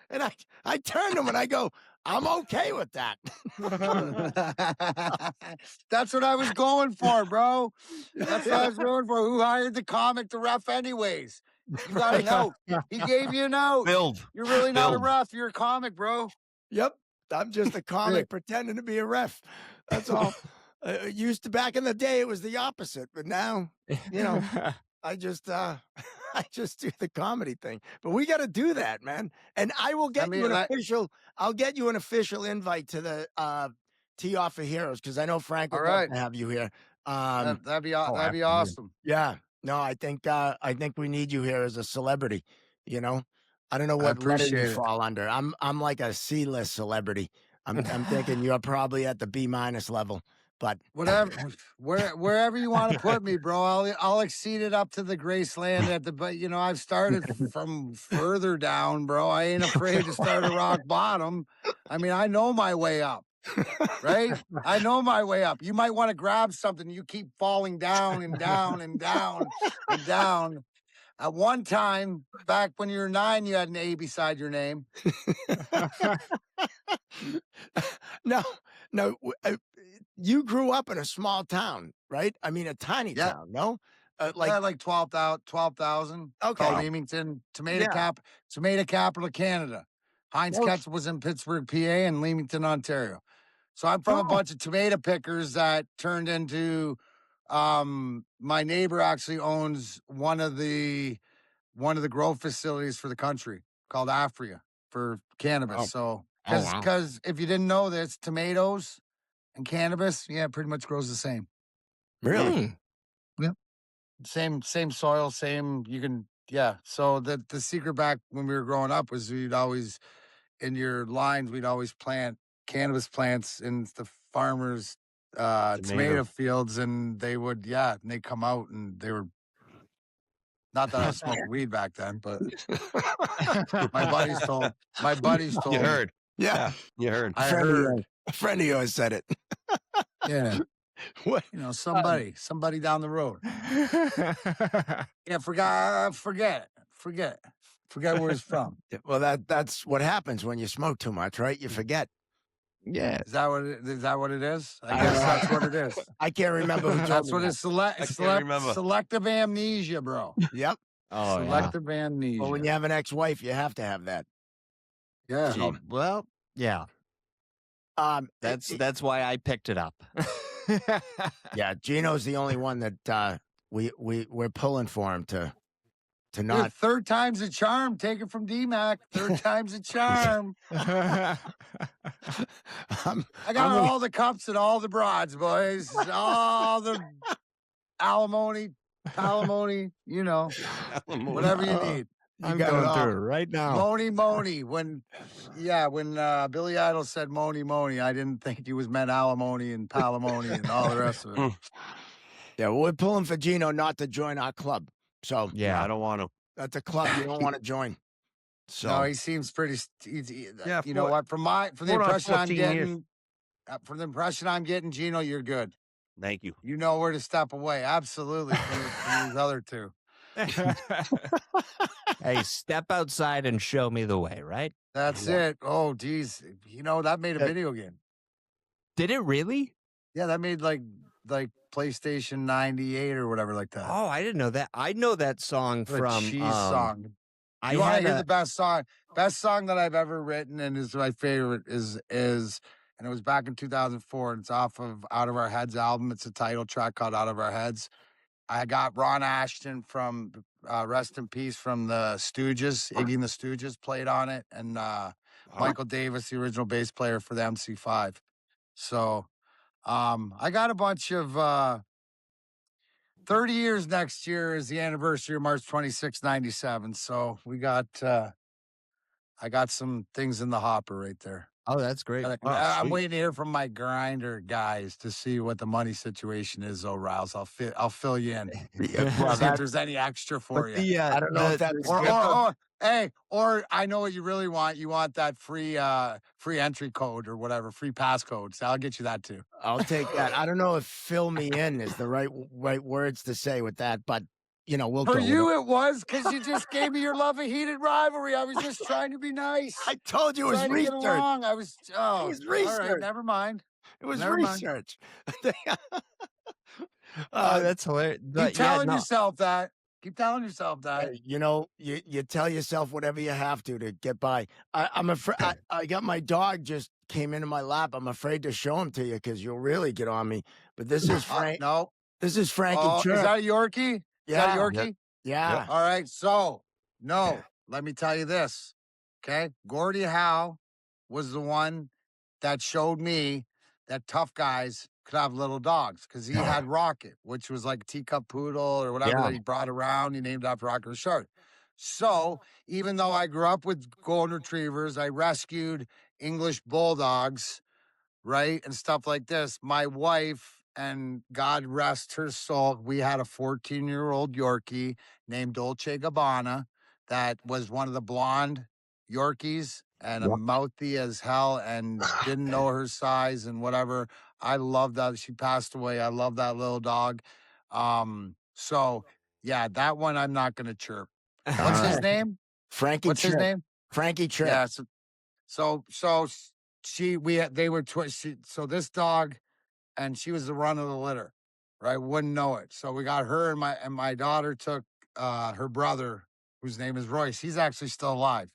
And I turn to him and I go, I'm okay with that.
That's what I was going for, bro. That's what I was going for. Who hired the comic to ref anyways? You got a note. He gave you a note. You're really not a ref. You're a comic, bro.
Yep. I'm just a comic pretending to be a ref. That's all. Used to back in the day, it was the opposite. But now, I just do the comedy thing. But we got to do that, man. And I will get you an official. I'll get you an official invite to the Tee Off for Heroes because I know Frank would love to have you here.
That'd be awesome.
Yeah. No, I think we need you here as a celebrity. I don't know what letter you fall under. I'm like a C-list celebrity. I'm thinking you're probably at the B- level. But
wherever you want to put me, bro, I'll exceed it up to the Graceland but I've started from further down, bro. I ain't afraid to start at rock bottom. I mean, I know my way up, right? I know my way up. You might want to grab something. You keep falling down and down and down and down. At one time, back when you were 9, you had an A beside your name.
No, you grew up in a small town, right? I mean, a tiny town, no?
Like 12,000.
Okay.
Called Leamington, tomato capital of Canada. Heinz Ketchup was in Pittsburgh, PA, and Leamington, Ontario. So I'm from a bunch of tomato pickers that turned into. My neighbor actually owns one of the grow facilities for the country called Afria for cannabis. So because if you didn't know this, tomatoes and cannabis, pretty much grows the same.
Really?
Yeah. Same soil, same So the secret back when we were growing up was we'd always in your lines we'd always plant cannabis plants in the farmers' tomato fields, and they would and they come out and they were not that I was smoking weed back then, but my buddies told
You heard.
Yeah.
You heard.
I heard.
A friend of yours said it.
Yeah.
What?
Somebody down the road. Forget where it's from.
Well, that's what happens when you smoke too much, right? You forget.
Yeah.
Is that what it is? I guess that's what it is.
I can't remember who told
That's
me
what
that.
it's selective amnesia, bro.
Yep.
Oh,
Selective amnesia.
Well, when you have an ex-wife, you have to have that.
Yeah.
Well, yeah. That's why I picked it up.
Yeah, Gino's the only one that we're pulling for him to not.
Dude, third time's a charm. Take it from D-Mac. Third time's a charm. I got all the cups and all the broads, boys. All the alimony, whatever you need.
I'm going through it right now.
Moni. When Billy Idol said Moni, I didn't think he was meant alimony and palimony and all the rest of it.
Yeah, well, we're pulling for Gino not to join our club. So
yeah, I don't want to.
That's a club you don't want to join. So
no, he seems pretty. You know what? From the impression I'm getting, Gino, you're good.
Thank you.
You know where to step away. Absolutely from these other two.
Hey, step outside and show me the way, right?
That's it. Oh, geez. That made a video game.
Did it really?
Yeah, that made like PlayStation 98 or whatever like that.
Oh, I didn't know that. I know that song from
Cheese song. You want to hear the best song? Best song that I've ever written and is my favorite is and it was back in 2004. And it's off of Out of Our Heads album. It's a title track called Out of Our Heads. I got Ron Ashton from Rest in Peace from the Stooges. Iggy and the Stooges played on it, and Michael Davis, the original bass player for the MC5. So I got a bunch of 30 years next year is the anniversary of March 26, 97. So we got I got some things in the hopper right there.
Oh, that's great.
I'm waiting to hear from my grinder guys to see what the money situation is. Oh, Rouse, I'll fill you in.
Well,
See if there's any extra for you.
I don't know if that's
or I know what you really want. You want that free entry code or whatever, free passcode. So I'll get you that too.
I'll take that. I don't know if "fill me in" is the right words to say with that, but we'll
For
go
you,
with
it was because you just gave me your love of heated rivalry. I was just trying to be nice.
I told you it was
trying to get
research.
along. I was. Oh,
It was
all right.
research.
Never mind.
It was
Never mind.
research.
That's hilarious.
Keep telling yourself that. Keep telling yourself that.
You tell yourself whatever you have to get by. I'm afraid. I got my dog just came into my lap. I'm afraid to show him to you because you'll really get on me. But this is Frank.
No,
this is Frankie Chirp.
Is that a Yorkie?
Yeah.
Is that a Yorkie?
Yeah.
All right. So, no, let me tell you this. Okay. Gordie Howe was the one that showed me that tough guys could have little dogs because he had Rocket, which was like a teacup poodle or whatever that he brought around. He named after Rocket Richard. So, even though I grew up with golden retrievers, I rescued English bulldogs, right? And stuff like this. My wife, and God rest her soul, we had a 14-year-old Yorkie named Dolce Gabbana that was one of the blonde Yorkies and a mouthy as hell and didn't know her size and whatever. I love that. She passed away. I love that little dog. So, yeah, that one I'm not going to chirp. What's his name?
Frankie
What's
Chirp.
his name?
Frankie Chirp.
Yeah. So they were so this dog, and she was the run of the litter, right? Wouldn't know it. So we got her, and my daughter took her brother, whose name is Royce. He's actually still alive.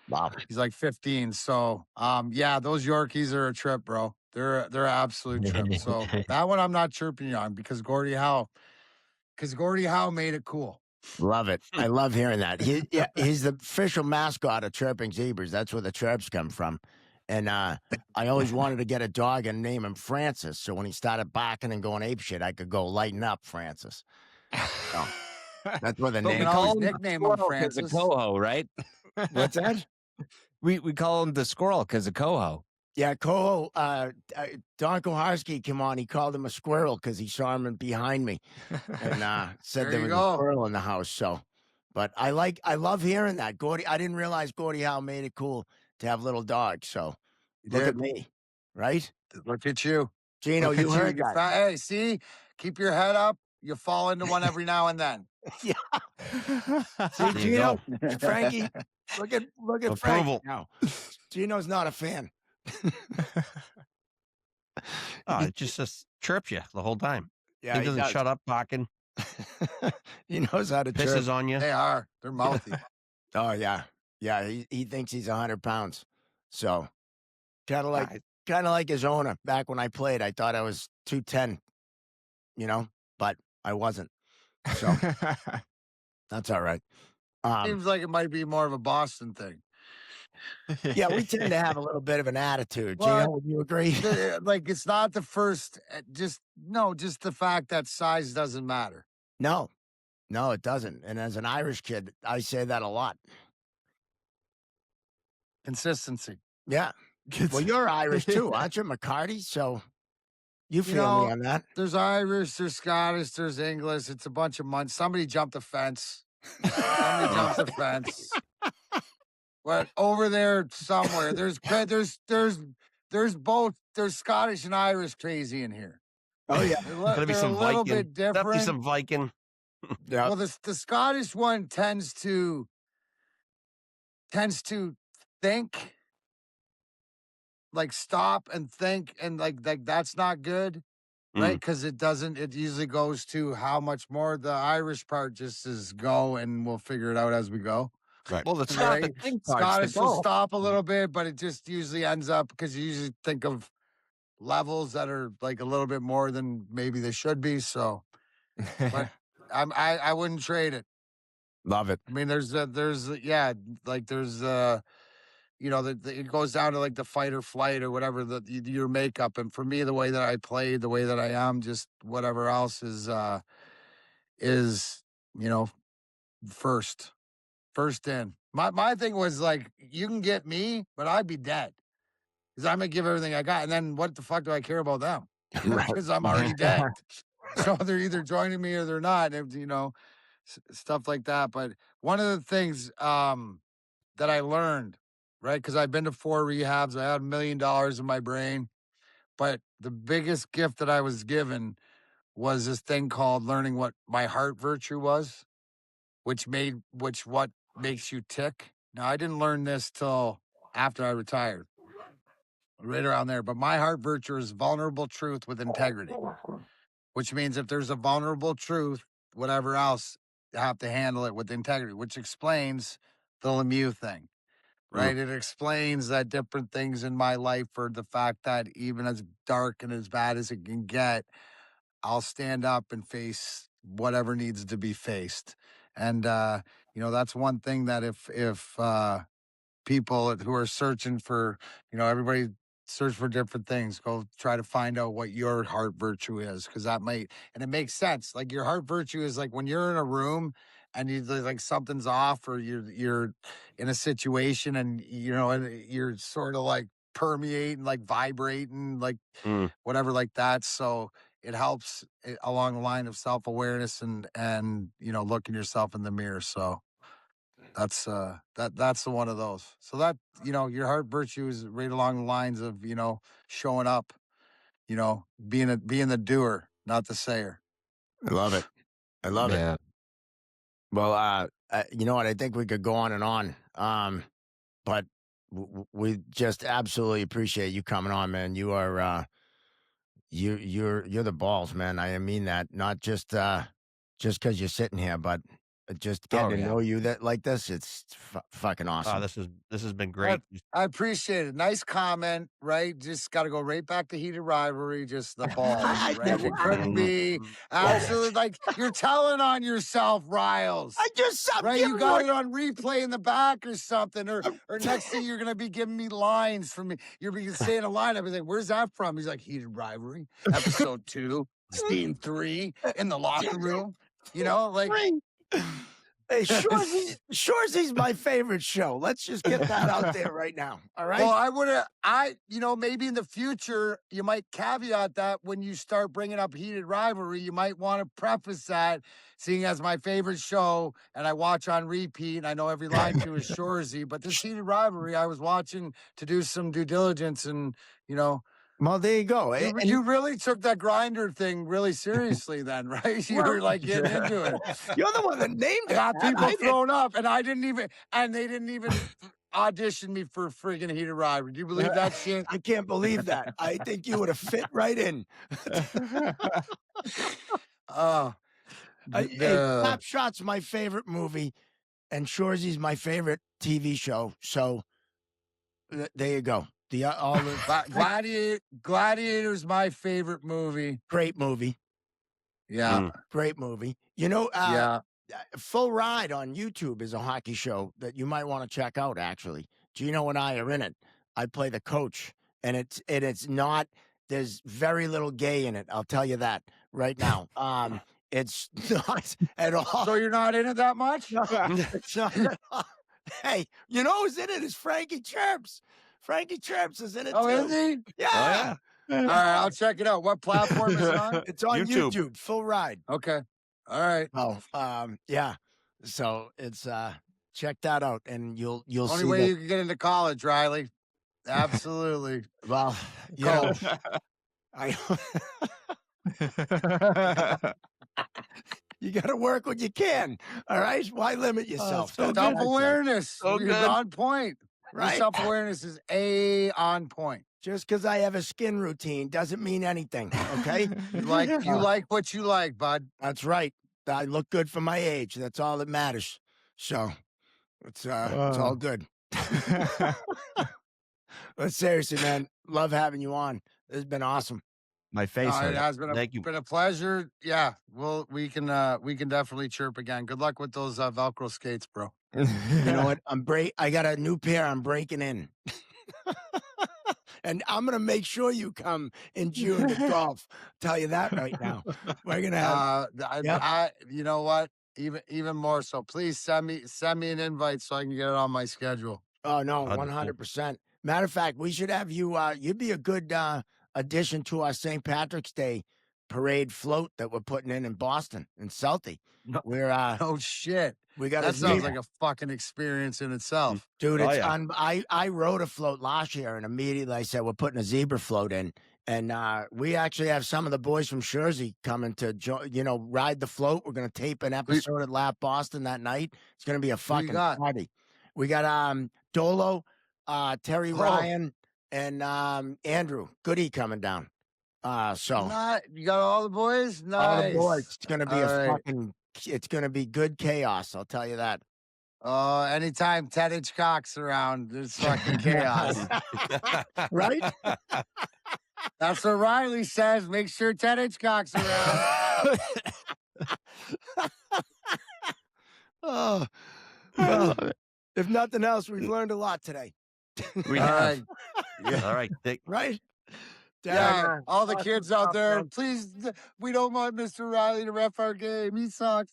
Wow.
He's like 15. So yeah, those Yorkies are a trip, bro. They're an absolute trip. So that one I'm not chirping you on because Gordie Howe made it cool.
Love it. I love hearing that. He's the official mascot of Chirping Zebras. That's where the chirps come from. And I always wanted to get a dog and name him Francis. So when he started barking and going apeshit, I could go lighten up Francis. So, that's where the
But
name.
we always nickname him Francis.
Because of Coho, right?
What's that?
We call him the squirrel because of Coho.
Yeah, Coho. Don Koharski came on. He called him a squirrel because he saw him behind me, and said there was a squirrel in the house. So, but I love hearing that. Gordie. I didn't realize Gordie Howe made it cool to have little dogs. So look at me, right?
Look at you,
Gino. You heard that?
Hey, see, keep your head up. You fall into one every now and then.
Yeah. See, Gino, Frankie. Look at Frankie now. Gino's not a fan.
It just chirps you the whole time.
Yeah,
he doesn't shut up talking.
He knows how to
pisses
chirp.
on you.
They're mouthy.
Oh yeah. He thinks he's 100 pounds. So kind of like his owner. Back when I played, I thought I was 210. But I wasn't. So that's all right.
Seems like it might be more of a Boston thing.
Yeah, we tend to have a little bit of an attitude. Gino, would you agree?
Like it's not the first. Just the fact that size doesn't matter.
No, it doesn't. And as an Irish kid, I say that a lot.
Consistency.
Yeah. Well, you're Irish too, aren't you, McCarty? So you feel me on that.
There's Irish, there's Scottish, there's English. It's a bunch of months. Somebody jumped the fence. But over there somewhere, there's both. There's Scottish and Irish crazy in here.
Oh yeah,
gonna be some
Viking.
Bit different. That'll be some Viking.
Yeah.
Well, the Scottish one tends to think, like stop and think, and like that's not good, right? Because it doesn't. It usually goes to how much more. The Irish part just is go, and we'll figure it out as we go.
Right. Well, the stop and think part's
Scottish
the
will
goal.
stop a little bit, but it just usually ends up because you usually think of levels that are like a little bit more than maybe they should be. So, but I wouldn't trade it.
Love it.
I mean, there's you know, it goes down to like the fight or flight or whatever, your makeup. And for me, the way that I played, the way that I am, just whatever else is, you know, first in. My thing was like, you can get me, but I'd be dead because I'm gonna give everything I got. And then what the fuck do I care about them? Because I'm already dead. So they're either joining me or they're not. And, you know, stuff like that. But one of the things that I learned, right? Because I've been to 4 rehabs. I had $1 million in my brain. But the biggest gift that I was given was this thing called learning what my heart virtue was, which what makes you tick. Now, I didn't learn this till after I retired, right around there. But my heart virtue is vulnerable truth with integrity, which means if there's a vulnerable truth, whatever else, you have to handle it with integrity, which explains the Lemieux thing. Right. It explains that different things in my life, for the fact that even as dark and as bad as it can get, I'll stand up and face whatever needs to be faced. And, you know, that's one thing that if people who are searching for, you know, everybody search for different things, go try to find out what your heart virtue is, because that might, and it makes sense. Like your heart virtue is like when you're in a room and you like something's off, or you're in a situation and you know, and you're sort of like permeating, like vibrating, like whatever, like that. So it helps along the line of self-awareness and you know, looking yourself in the mirror. So that's that's the one of those. So that, you know, your heart virtue is right along the lines of, you know, showing up, you know, being the doer, not the sayer.
I love it. I love it. Well, you know what? I think we could go on and on. But we just absolutely appreciate you coming on, man. You are you're the balls, man. I mean that, not just because you're sitting here, but just getting to know you like this. It's fucking awesome.
This has been great.
I appreciate it. Nice comment, right? Just got to go right back to heated rivalry. Just the balls, right? It couldn't be absolutely like you're telling on yourself, Riles.
I just
right. You got it on replay in the back or something, or next thing you're gonna be giving me lines from me. You're be saying a line. I'll be like, "Where's that from?" He's like, "Heated rivalry, episode 2, scene 3, in the locker room." You know, like.
Hey, Shorzy's my favorite show. Let's just get that out there right now. All right.
Well, you know, maybe in the future, you might caveat that when you start bringing up heated rivalry, you might want to preface that, seeing as my favorite show and I watch on repeat, and I know every line to is Shorzy, but this heated rivalry, I was watching to do some due diligence and, you know.
Well, there you go.
You really took that grinder thing really seriously then, right? You were like getting into it.
You're the one that named it.
Got people thrown up, and they didn't even audition me for friggin' heated rivalry. Do you believe that shit?
I can't believe that. I think you would have fit right in. Top Shot's my favorite movie, and Shorzy's my favorite TV show. So there you go.
Gladiator's my favorite movie.
Great movie.
Yeah.
Great movie. You know, Full Ride on YouTube is a hockey show that you might want to check out, actually. Gino and I are in it. I play the coach, and it's not, there's very little gay in it. I'll tell you that right now. It's not at all.
So you're not in it that much?
No, it's not at all. Hey, you know who's in it is Frankie Chirps. Frankie Chirps is in it too.
Is he?
Yeah.
Oh, yeah.
All right, I'll check it out. What platform is it on?
It's on YouTube. Full Ride.
Okay. All right.
Oh, yeah. So it's check that out, and you'll see.
Only way you can get into college, Riley. Absolutely.
Well, you know, you got to work when you can. All right. Why limit yourself?
Self-awareness. You're on point.
Right.
Self-awareness is on point.
Just because I have a skin routine doesn't mean anything, okay?
You like what you like, bud.
That's right. I look good for my age. That's all that matters. So it's all good. But seriously, man, love having you on. This has been awesome.
My face
It
hurt.
has been
Thank you.
been a pleasure. Yeah, well, we can definitely chirp again. Good luck with those Velcro skates, bro.
You know what? I got a new pair. I'm breaking in. And I'm gonna make sure you come in June to golf. Tell you that right now. We're gonna have.
You know what? Even more so. Please send me an invite so I can get it on my schedule.
Oh no,
Wonderful.
100%. Matter of fact, we should have you. You'd be a good addition to our St. Patrick's Day parade float that we're putting in Boston in Southie. We're
Oh shit.
we got
That sounds like a fucking experience in itself.
dude.
Oh,
It's
yeah.
I rode a float last year, and immediately I said we're putting a zebra float in, and we actually have some of the boys from Jersey coming to ride the float. We're gonna tape an episode at Lap Boston that night. It's gonna be a fucking
got?
party. We got Dolo, Terry Ryan, and Andrew Goody coming down. So
You got all the boys? Nice.
all the boys. It's gonna be
All right.
it's gonna be good chaos. I'll tell you that.
Anytime Ted Hitchcock's around, there's fucking chaos.
Right?
That's what Riley says. Make sure Ted Hitchcock's around.
Oh, well, if nothing else, we've learned a lot today.
We
All
have.
right.
All right.
Right?
Yeah,
Darren,
all the
awesome
kids out
stuff,
there,
man.
please, we don't want Mr. Riley to ref our game. He sucks.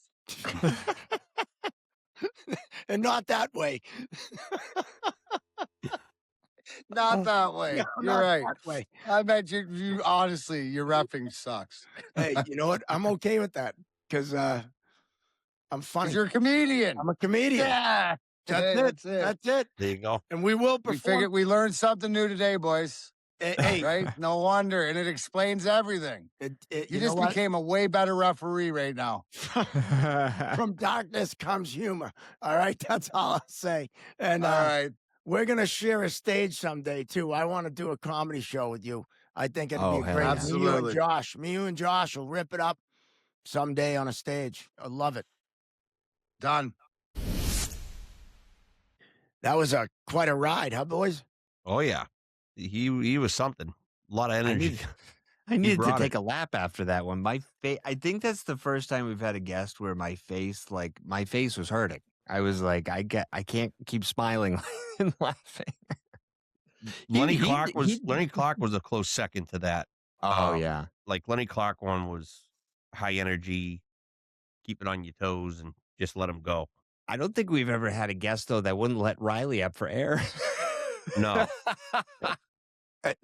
And not that way.
Not that way.
No,
You're
not
right.
that way.
I bet you honestly, your refing sucks.
Hey, you know what? I'm okay with that because I'm
'Cause
funny.
you're a comedian.
I'm a comedian.
Yeah.
That's
Hey,
it.
that's it.
That's it.
There you go.
And we will
We
perform.
figured we learned something new today, boys.
Hey,
Right? No wonder. And it explains everything.
you
You
know
just
what?
became a way better referee right now.
From darkness comes humor. All right, that's all I'll say. And
All right.
we're gonna share a stage someday too. I want to do a comedy show with you. I think it'd
Oh,
be
hell
great.
yeah.
Absolutely.
Me, you, and Josh will rip it up someday on a stage. I love it.
Done.
That was quite a ride, huh, boys?
Oh yeah. He was something. A lot of energy.
I needed to
brought
take a lap after that one. My face. I think that's the first time we've had a guest where my face was hurting. I was like, I can't keep smiling and laughing.
Lenny
He-
Clark was
he-
Lenny Clark was a close second to that.
Oh yeah.
Like Lenny Clark one was high energy, keep it on your toes, and just let him go.
I don't think we've ever had a guest though that wouldn't let Riley up for air.
No.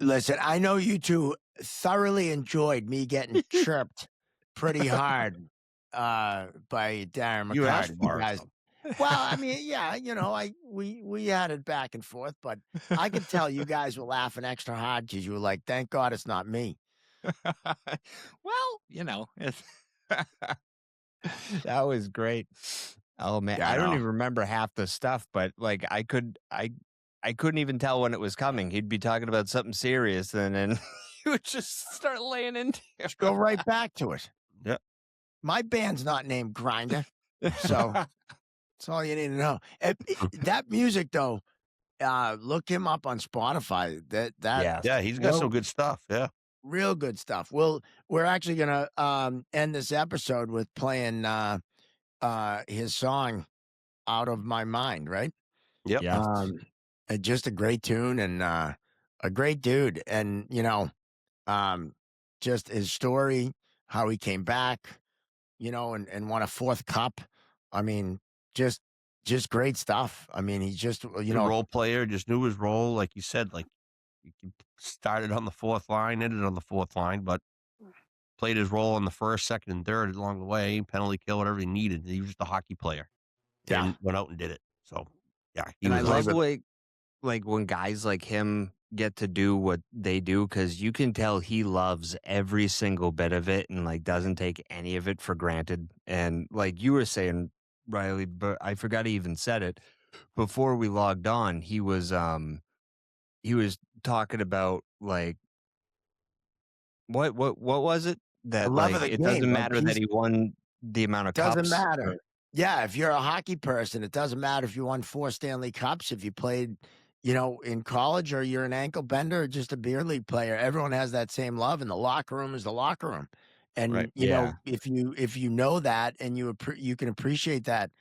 Listen, I know you two thoroughly enjoyed me getting chirped pretty hard by Darren McCarty.
You asked for it,
guys. Well, I mean, yeah, we had it back and forth, but I could tell you guys were laughing extra hard because you were like, "Thank God it's not me."
Well, that was great. Oh man,
Yeah, I
I don't
know.
even remember half the stuff, but like I couldn't even tell when it was coming. He'd be talking about something serious, and then he would just start laying into you.
Just go right back to it.
Yep.
My band's not named Grinder, so that's all you need to know. That music, though, look him up on Spotify. That
Yeah.
Yeah, he's got
Well-
some good stuff. Yeah.
real good stuff. We're actually gonna end this episode with playing his song "Out of My Mind," right?
Yep.
Yeah.
And just a great tune and a great dude, and just his story, how he came back, and won a 4th cup. I mean, just great stuff. I mean, he's just
Role player, just knew his role, like you said. Like he started on the 4th line, ended on the 4th line, but played his role on the 1st, 2nd, and 3rd along the way. Penalty kill, whatever he needed. He was just a hockey player.
Yeah.
And went out and did it. So yeah, he
And I
was
love like when guys like him get to do what they do, because you can tell he loves every single bit of it and like doesn't take any of it for granted. And like you were saying, Riley, but I forgot he even said it before we logged on. He was talking about like what was it that
The love of
like
the
it
game,
doesn't
like,
matter that he won the amount of
doesn't
cups.
matter. Yeah, if you're a hockey person, it doesn't matter if you won 4 Stanley Cups, if you played in college, or you're an ankle bender or just a beer league player, everyone has that same love, and the locker room is the locker room. And
Right.
if you know that, and you can appreciate that,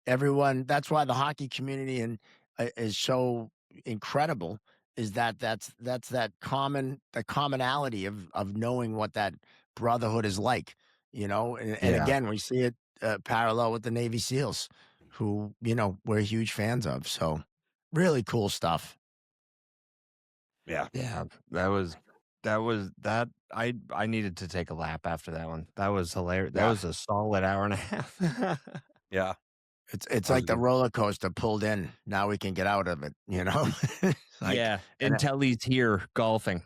everyone. That's why the hockey community is so incredible. Is that's that commonality of knowing what that brotherhood is like. And
Yeah.
again, we see it parallel with the Navy SEALs, who we're huge fans of. So really cool stuff.
Yeah.
Yeah, that I needed to take a lap after that one. That was hilarious. That
Yeah.
was a solid hour and a half.
Yeah.
It's
That was
like the
good.
roller coaster pulled in. Now we can get out of it. Like,
yeah,
and
until he's here golfing.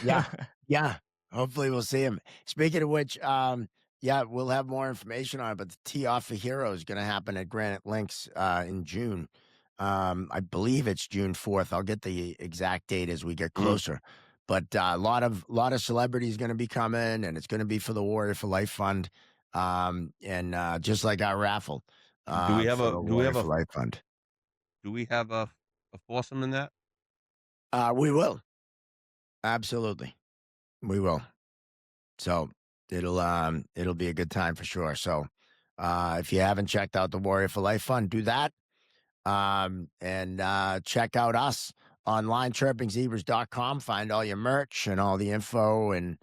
yeah, yeah. Hopefully we'll see him. Speaking of which, yeah, we'll have more information on it, but the Tee Off for Heroes is going to happen at Granite Links in June. I believe it's June 4th. I'll get the exact date as we get closer. But a lot of celebrities going to be coming, and it's going to be for the Warrior for Life Fund, and just like our raffle.
Do we have
for
a-
the
do we
Warrior
have a-
for Life Fund?
Do we have a foursome in that?
We will. Absolutely. We will. So it'll be a good time for sure. So if you haven't checked out the Warrior for Life Fund, do that. And check out us online, chirpingzebras.com. Find all your merch and all the info and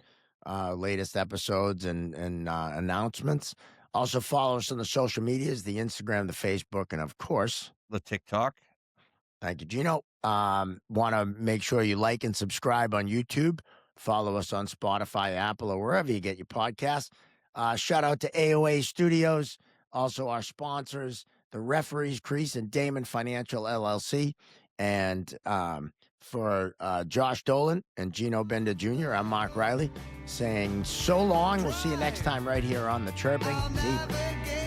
latest episodes and announcements. Also follow us on the social medias, the Instagram, the Facebook, and of course,
The TikTok.
thank you, Gino. Want to make sure you like and subscribe on YouTube. Follow us on Spotify, Apple, or wherever you get your podcasts. Shout out to AOA Studios, also our sponsors, the Referees Crease and Damon Financial LLC. And for Josh Dolan and Gino Bender Jr., I'm Mark Riley saying so long. We'll see you next time right here on the Chirping Zebras.